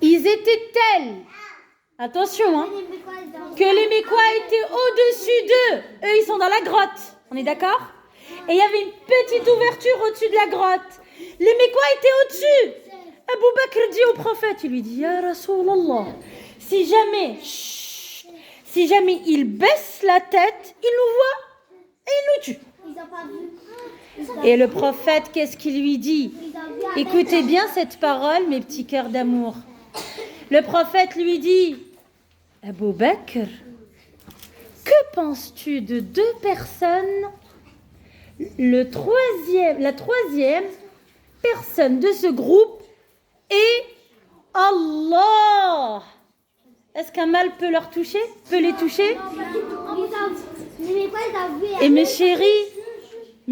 Ils étaient tels, attention, hein, que les Mécois étaient au-dessus d'eux. Eux, ils sont dans la grotte. On est d'accord? Et il y avait une petite ouverture au-dessus de la grotte. Les Mécois étaient au-dessus. Abu Bakr dit au prophète, il lui dit, ya Rasulallah, si jamais il baisse la tête, il nous voit et il nous tue. Et le prophète, qu'est-ce qu'il lui dit? Écoutez bien cette parole, mes petits cœurs d'amour. Le prophète lui dit, Abu Bakr, que penses-tu de 2 personnes? La troisième personne de ce groupe est Allah. Est-ce qu'un mal peut les toucher? Et mes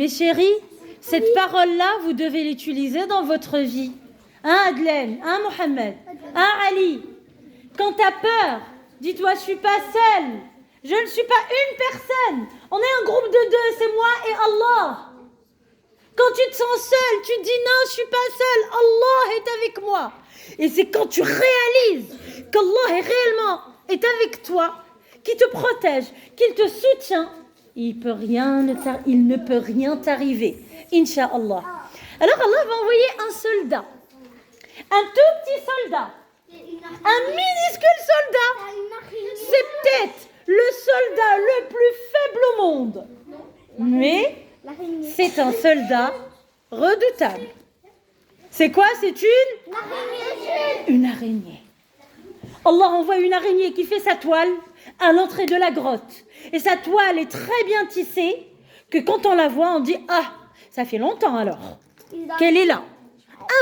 chéris, cette parole-là, vous devez l'utiliser dans votre vie. Hein, Adelaine? Hein, Mohamed? Hein, Ali? Quand tu as peur, dis-toi, je ne suis pas seule. Je ne suis pas une personne. On est un groupe de 2, c'est moi et Allah. Quand tu te sens seule, tu te dis non, je ne suis pas seule. Allah est avec moi. Et c'est quand tu réalises qu'Allah est avec toi, qu'il te protège, qu'il te soutient, il ne peut rien t'arriver. Inch'Allah. Alors Allah va envoyer un soldat. Un tout petit soldat. Un minuscule soldat. C'est peut-être le soldat le plus faible au monde. Mais c'est un soldat redoutable. C'est quoi? C'est une araignée. Allah envoie une araignée qui fait sa toile à l'entrée de la grotte. Et sa toile est très bien tissée, que quand on la voit, on dit, ah, ça fait longtemps alors qu'elle est là.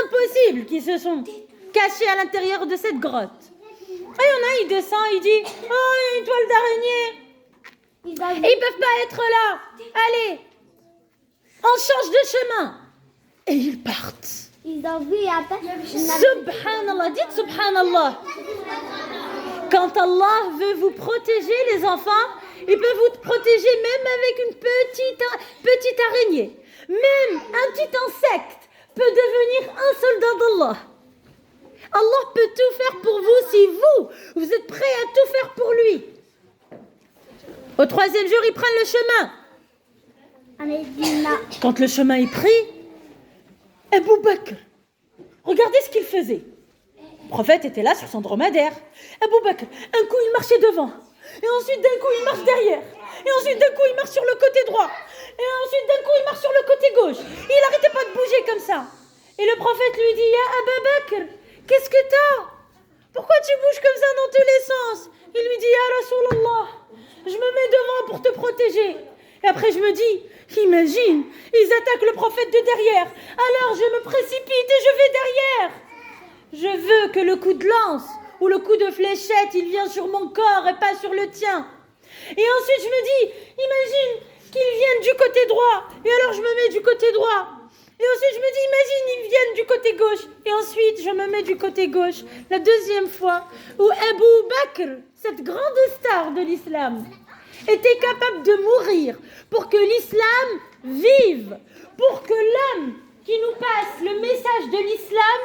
Impossible qu'ils se sont cachés à l'intérieur de cette grotte. Et il y en a, il descend, il dit, oh, il y a une toile d'araignée. Et ils ne peuvent pas être là. Allez, on change de chemin. Et ils partent. Subhanallah, dites Subhanallah. Quand Allah veut vous protéger, les enfants, il peut vous protéger même avec une petite araignée. Même un petit insecte peut devenir un soldat d'Allah. Allah peut tout faire pour vous si vous êtes prêts à tout faire pour lui. Au 3e jour, ils prennent le chemin. Quand le chemin est pris, Abu Bakr, regardez ce qu'il faisait. Le prophète était là sur son dromadaire. Abu Bakr, un coup il marchait devant. Et ensuite d'un coup il marche derrière. Et ensuite d'un coup il marche sur le côté droit. Et ensuite d'un coup il marche sur le côté gauche. Et il n'arrêtait pas de bouger comme ça. Et le prophète lui dit, ya Abu Bakr, qu'est-ce que t'as? Pourquoi tu bouges comme ça dans tous les sens? Il lui dit, ya Rasulallah, je me mets devant pour te protéger. Et après je me dis, imagine, ils attaquent le prophète de derrière. Alors je me précipite et je vais derrière. Je veux que le coup de lance ou le coup de fléchette, il vient sur mon corps et pas sur le tien. Et ensuite, je me dis, imagine qu'ils viennent du côté droit. Et alors, je me mets du côté droit. Et ensuite, je me dis, imagine, ils viennent du côté gauche. Et ensuite, je me mets du côté gauche. La deuxième fois où Abu Bakr, cette grande star de l'islam, était capable de mourir pour que l'islam vive, pour que l'homme qui nous passe le message de l'islam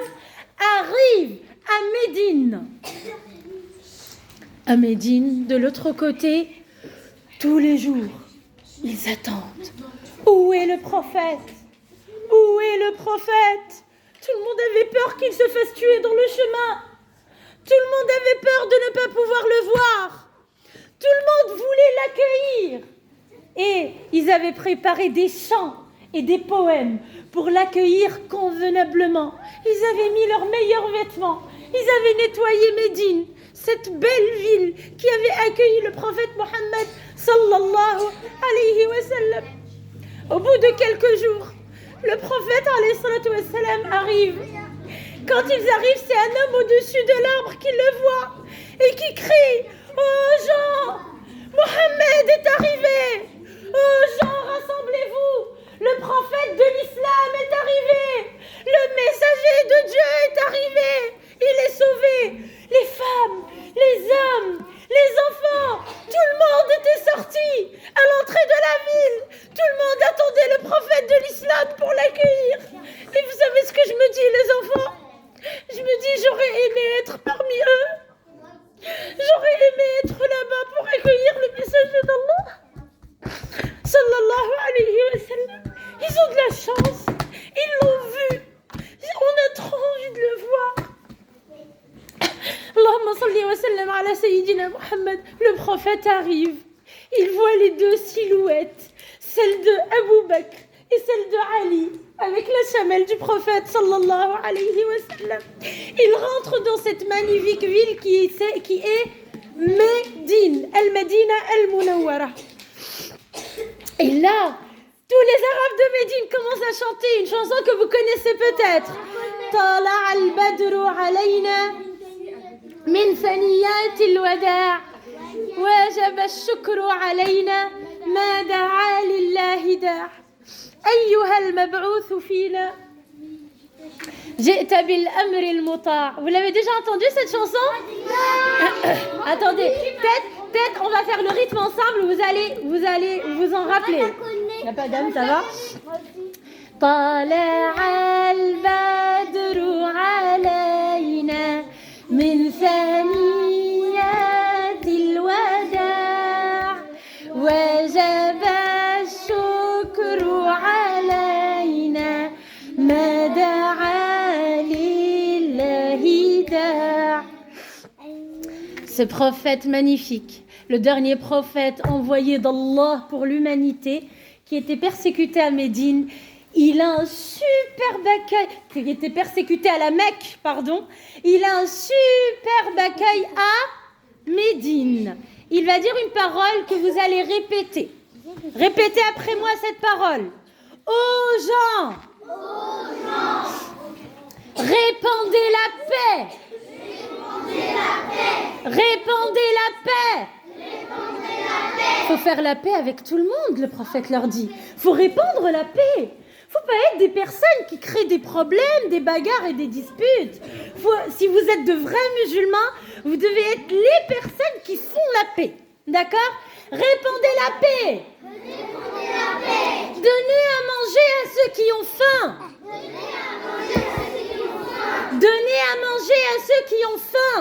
arrive à Médine. À Médine, de l'autre côté, tous les jours, ils attendent. Où est le prophète? Où est le prophète? Tout le monde avait peur qu'il se fasse tuer dans le chemin. Tout le monde avait peur de ne pas pouvoir le voir. Tout le monde voulait l'accueillir. Et ils avaient préparé des chants et des poèmes pour l'accueillir convenablement. Ils avaient mis leurs meilleurs vêtements. Ils avaient nettoyé Médine, cette belle ville qui avait accueilli le prophète Mohammed sallallahu alayhi wa sallam. Au bout de quelques jours, le prophète alayhi salatu wa sallam arrive. Quand ils arrivent, c'est un homme au-dessus de l'arbre qui le voit et qui crie: oh Jean, Mohammed est arrivé. Oh Jean, rassemblez-vous. Le prophète de l'islam est arrivé. Le messager de Dieu est arrivé. Il est sauvé. Les femmes, les hommes, les enfants, tout le monde était sorti à l'entrée de la ville. Tout le monde attendait le prophète de l'islam pour l'accueillir. Et vous savez ce que je me dis, les enfants? Je me dis, j'aurais aimé être parmi eux. J'aurais aimé être là-bas pour accueillir le messager d'Allah. Sallallahu alayhi wa sallam. Ils ont de la chance. Ils l'ont vu. On a trop envie de le voir. Allahumma salli wa sallam ala Sayyidina Muhammad. Le prophète arrive. Il voit les deux silhouettes, celle de Abu Bakr et celle de Ali, avec la chamelle du prophète sallallahu alayhi wa sallam. Il rentre dans cette magnifique ville qui est Médine, Al-Madina Al-Munawwara. Et là, tous les Arabes de Médine commencent à chanter une chanson que vous connaissez peut-être. Tala al-badru alayna min thaniyat al-wada' wajaba al-shukru alayna ma da'a lillahi da' ayyuha al-mab'outh fina ji'ta bil amri al-muta'. Vous l'avez déjà entendu cette chanson? Attendez, peut-être on va faire le rythme ensemble, vous allez vous en rappeler. Il n'y a pas d'âme, ça va? طلع البدر علينا من ثنيات الوداع وجب الشكر علينا ما دعا لله داع. Ce prophète magnifique, le dernier prophète envoyé d'Allah pour l'humanité, qui était persécuté à Médine, il a un superbe accueil, qui était persécuté à la Mecque, pardon, il a un superbe accueil à Médine. Il va dire une parole que vous allez répéter. Répétez après moi cette parole. Ô gens, répandez la paix. Répandez la paix. Il faut faire la paix avec tout le monde, le prophète leur dit. Il faut répandre la paix. Il ne faut pas être des personnes qui créent des problèmes, des bagarres et des disputes. Si vous êtes de vrais musulmans, vous devez être les personnes qui font la paix. D'accord? Répandez la paix. Donnez à manger à ceux qui ont faim. Donnez à manger à ceux qui ont faim.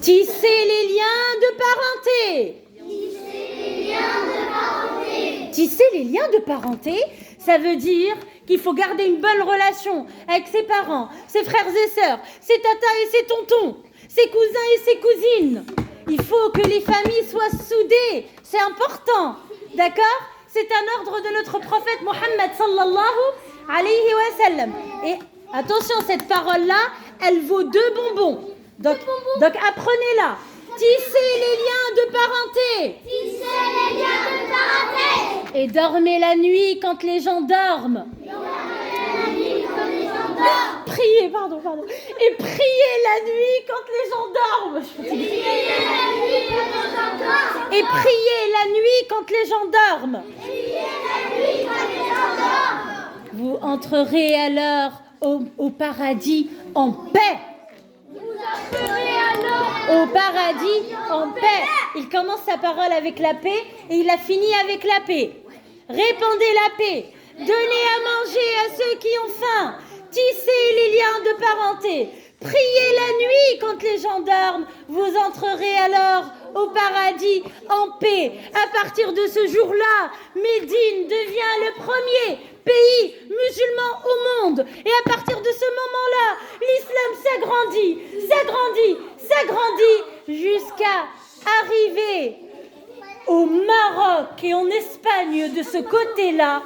Tissez les liens de parenté. Tisser les liens de parenté, ça veut dire qu'il faut garder une bonne relation avec ses parents, ses frères et sœurs, ses tatas et ses tontons, ses cousins et ses cousines. Il faut que les familles soient soudées, c'est important, d'accord? C'est un ordre de notre prophète Mohammed sallallahu alayhi wa sallam. Et attention, cette parole-là, elle vaut 2 bonbons. Donc apprenez-la. Tissez les liens de parenté. Tissez les liens de parenté. Et dormez la nuit quand les gens dorment. Prier, pardon. Et prier la nuit quand les gens dorment. Et prier la nuit quand les gens dorment. Vous entrerez alors au paradis en paix. Au paradis en paix. Il commence sa parole avec la paix et il a fini avec la paix. Répandez la paix. Donnez à manger à ceux qui ont faim. Tissez les liens de parenté. Priez la nuit quand les gens dorment. Vous entrerez alors au paradis en paix. À partir de ce jour-là, Médine devient le premier pays musulman au monde. Et à partir de ce moment-là, l'islam s'agrandit jusqu'à arriver au Maroc et en Espagne de ce côté-là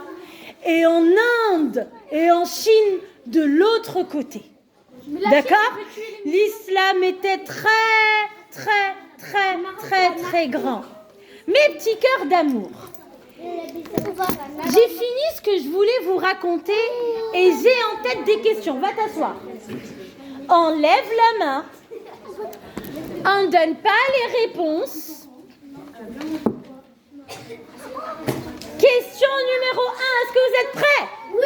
et en Inde et en Chine de l'autre côté. D'accord ? L'islam était très grand. Mes petits cœurs d'amour. J'ai fini ce que je voulais vous raconter et j'ai en tête des questions. Va t'asseoir. Enlève la main. On ne donne pas les réponses. Question numéro 1. Est-ce que vous êtes prêts ? Oui.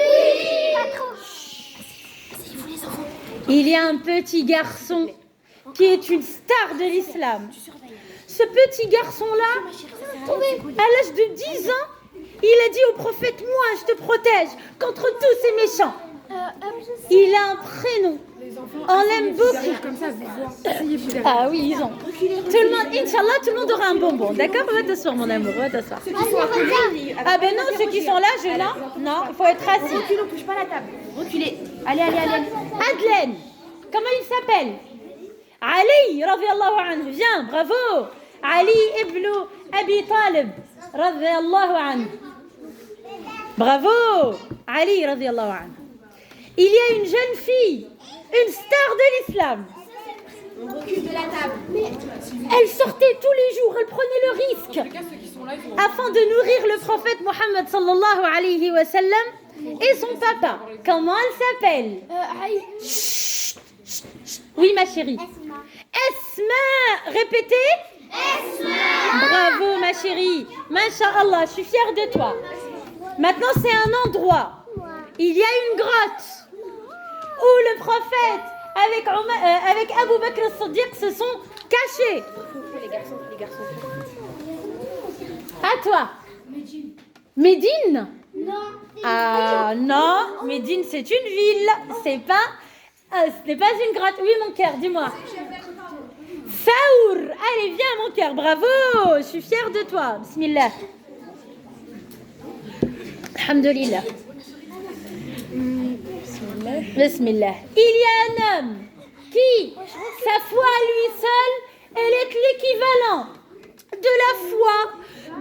Il y a un petit garçon qui est une star de l'islam. Ce petit garçon-là, à l'âge de 10 ans, il a dit au prophète, moi je te protège contre tous ces méchants. Il a un prénom. On l'aime beaucoup. Ah oui, ils ont. Tout le monde, Inch'Allah, tout le monde aura un bonbon. D'accord ? Va t'asseoir, mon amour, va t'asseoir. Ah ben non, ceux qui sont là, non, il faut être assis. Reculez, on touche pas la table. Reculez. Allez. Madeleine, comment il s'appelle ? Ali, radiyallahu anhu. Viens, bravo. Ali ibn Abi Talib, radiyallahu anhu. Bravo. Ali, radiyallahu anhu. Il y a une jeune fille, une star de l'islam. On recule de la table. Elle sortait tous les jours, elle prenait le risque afin de nourrir le prophète Mohammed sallallahu alayhi wa sallam et son papa. Comment elle s'appelle ? Oui, ma chérie. Esma. Répétez. Esma. Bravo, ma chérie. Masha'Allah, je suis fière de toi. Maintenant, c'est un endroit. Il y a une grotte où le prophète avec Abu Bakr as-Siddiq se sont cachés. Les garçons. À toi. Médine. Non. Ah non, Médine c'est une ville, ce n'est pas une grotte. Oui mon cœur, dis-moi. Saour. Allez viens mon cœur, bravo, je suis fière de toi. Bismillah. Alhamdulillah. Bismillah. Il y a un homme qui, sa foi à lui seul, elle est l'équivalent de la foi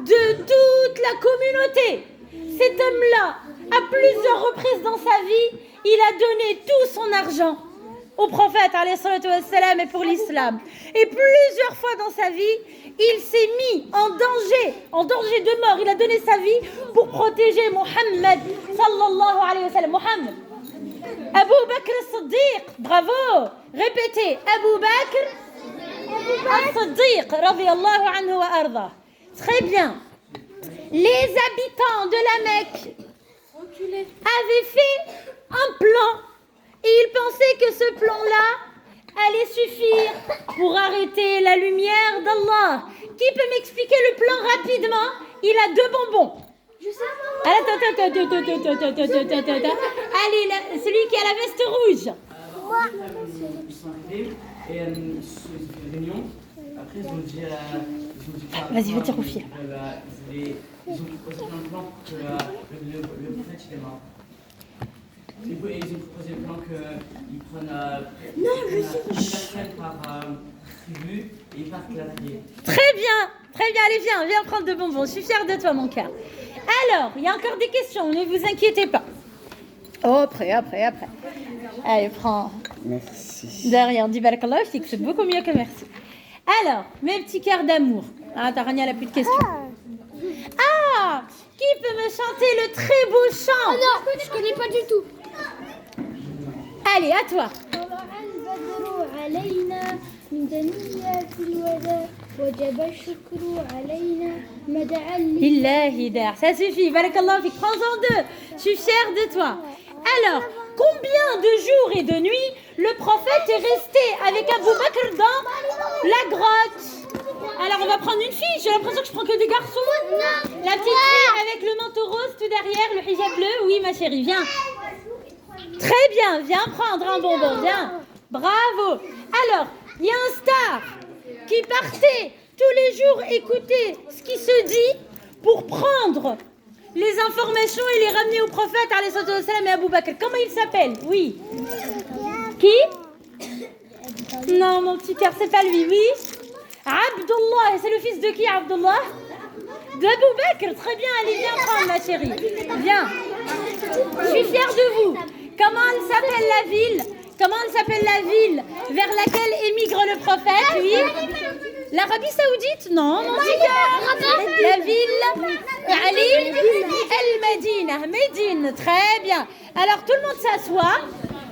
de toute la communauté. Cet homme-là, à plusieurs reprises dans sa vie, il a donné tout son argent au prophète alayhi salatu wassalam et pour l'islam. Et plusieurs fois dans sa vie, il s'est mis en danger de mort. Il a donné sa vie pour protéger Mohammed sallallahu alayhi wa sallam. Mohammed. Abu Bakr as-Siddiq, bravo. Répétez, Abu Bakr as-Siddiq, radiyallahu anhu wa arda. Très bien. Les habitants de la Mecque avaient fait un plan et ils pensaient que ce plan-là allait suffire pour arrêter la lumière d'Allah. Qui peut m'expliquer le plan rapidement ? Il a 2 bonbons. Je sais pas. Attends. Allez, celui qui a la veste rouge. Ils sont arrivés et ils ont fait une réunion. Après, ils ont dit Vas-y, va dire aux filles. Ils ont proposé un plan pour que le prophète il est mort. Et ils ont proposé le plan qu'ils prennent une personne par tribu et ils partent la prier. Très bien, allez viens prendre 2 bonbons, je suis fière de toi mon cœur. Alors, il y a encore des questions, ne vous inquiétez pas. Oh, après. Allez, prends. Merci. Derrière, dis barakallah, je dis que c'est beaucoup mieux que merci. Alors, mes petits cœurs d'amour. Ah, Tarania, elle n'a plus de questions. Ah, qui peut me chanter le très beau chant ? Non, je connais pas du tout. Allez, à toi. طلع البدر علينا من ثنيات الوداع وجب الشكر علينا مدعا Billahi dar. Ça suffit. Barakallahu fik. Prends-en deux. Je suis fière de toi. Alors, combien de jours et de nuits le prophète est resté avec Abou Bakr dans la grotte? Alors, on va prendre une fille. J'ai l'impression que je prends que des garçons. La petite fille avec le manteau rose tout derrière, le hijab bleu. Oui, ma chérie, viens. Très bien. Viens prendre un bonbon. Viens. Bravo. Alors, il y a un star qui partait tous les jours écouter ce qui se dit pour prendre les informations et les ramener au prophète alayhi salatu wassalam et Abou Bakr. Comment il s'appelle? Oui. Qui? Non, mon petit cœur, c'est pas lui. Oui. Abdullah. Et c'est le fils de qui, Abdullah? D'Abou Bakr. Très bien. Allez, viens prendre, ma chérie. Viens. Je suis fière de vous. Comment elle s'appelle la ville? Comment elle s'appelle la ville vers laquelle émigre le prophète? Oui. L'Arabie Saoudite? Non, mon petit cœur. La ville Ali El-Medina. Médine. Très bien. Alors, tout le monde s'assoit.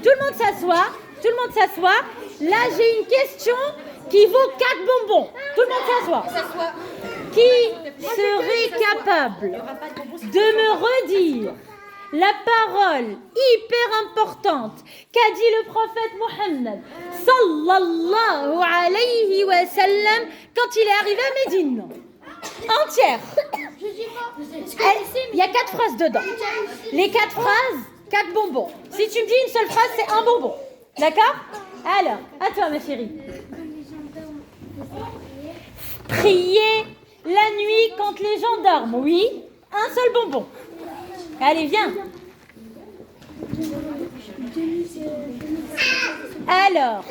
Tout le monde s'assoit. Tout le monde s'assoit. Là, j'ai une question qui vaut 4 bonbons. Tout le monde s'assoit. Qui serait capable de me redire la parole hyper importante qu'a dit le prophète Mohammed sallallahu alayhi wa sallam quand il est arrivé à Médine? Entière. Il y a 4 phrases dedans. Les 4 phrases, 4 bonbons. Si tu me dis une seule phrase, c'est un bonbon. D'accord? Alors, à toi ma chérie. Prier la nuit quand les gens dorment. Oui. Un seul bonbon. Allez, viens. Alors,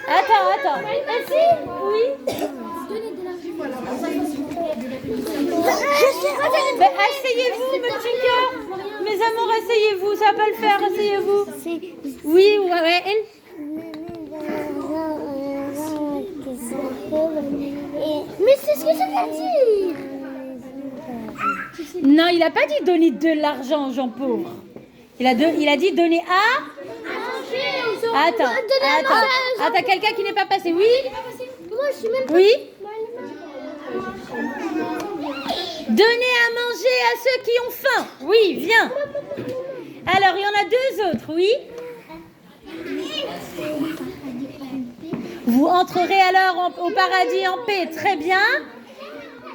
attends. Oui. Ben, asseyez-vous, mes petits cœurs. Mes amours, asseyez-vous. Ça va pas le faire, asseyez-vous. Oui, ouais. Mais c'est ce que ça veut dire. Non, il n'a pas dit donner de l'argent aux gens pauvres. Il a dit donner à... Attends, quelqu'un qui n'est pas passé. Oui. Moi, je suis même pas... Oui. Donner à manger à ceux qui ont faim. Oui, viens. Alors, il y en a 2 autres, oui. Vous entrerez alors au paradis en paix. Très bien.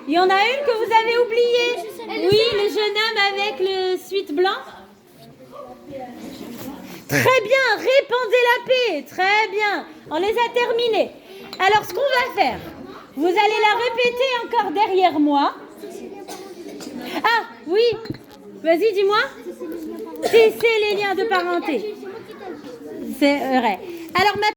Il y en a une que vous avez oubliée. Oui, le jeune homme avec le sweat blanc. Très bien, répandez la paix. Très bien, on les a terminés. Alors, ce qu'on va faire, vous allez la répéter encore derrière moi. Ah, oui. Vas-y, dis-moi. Tisser les liens de parenté. C'est vrai. Alors, maintenant...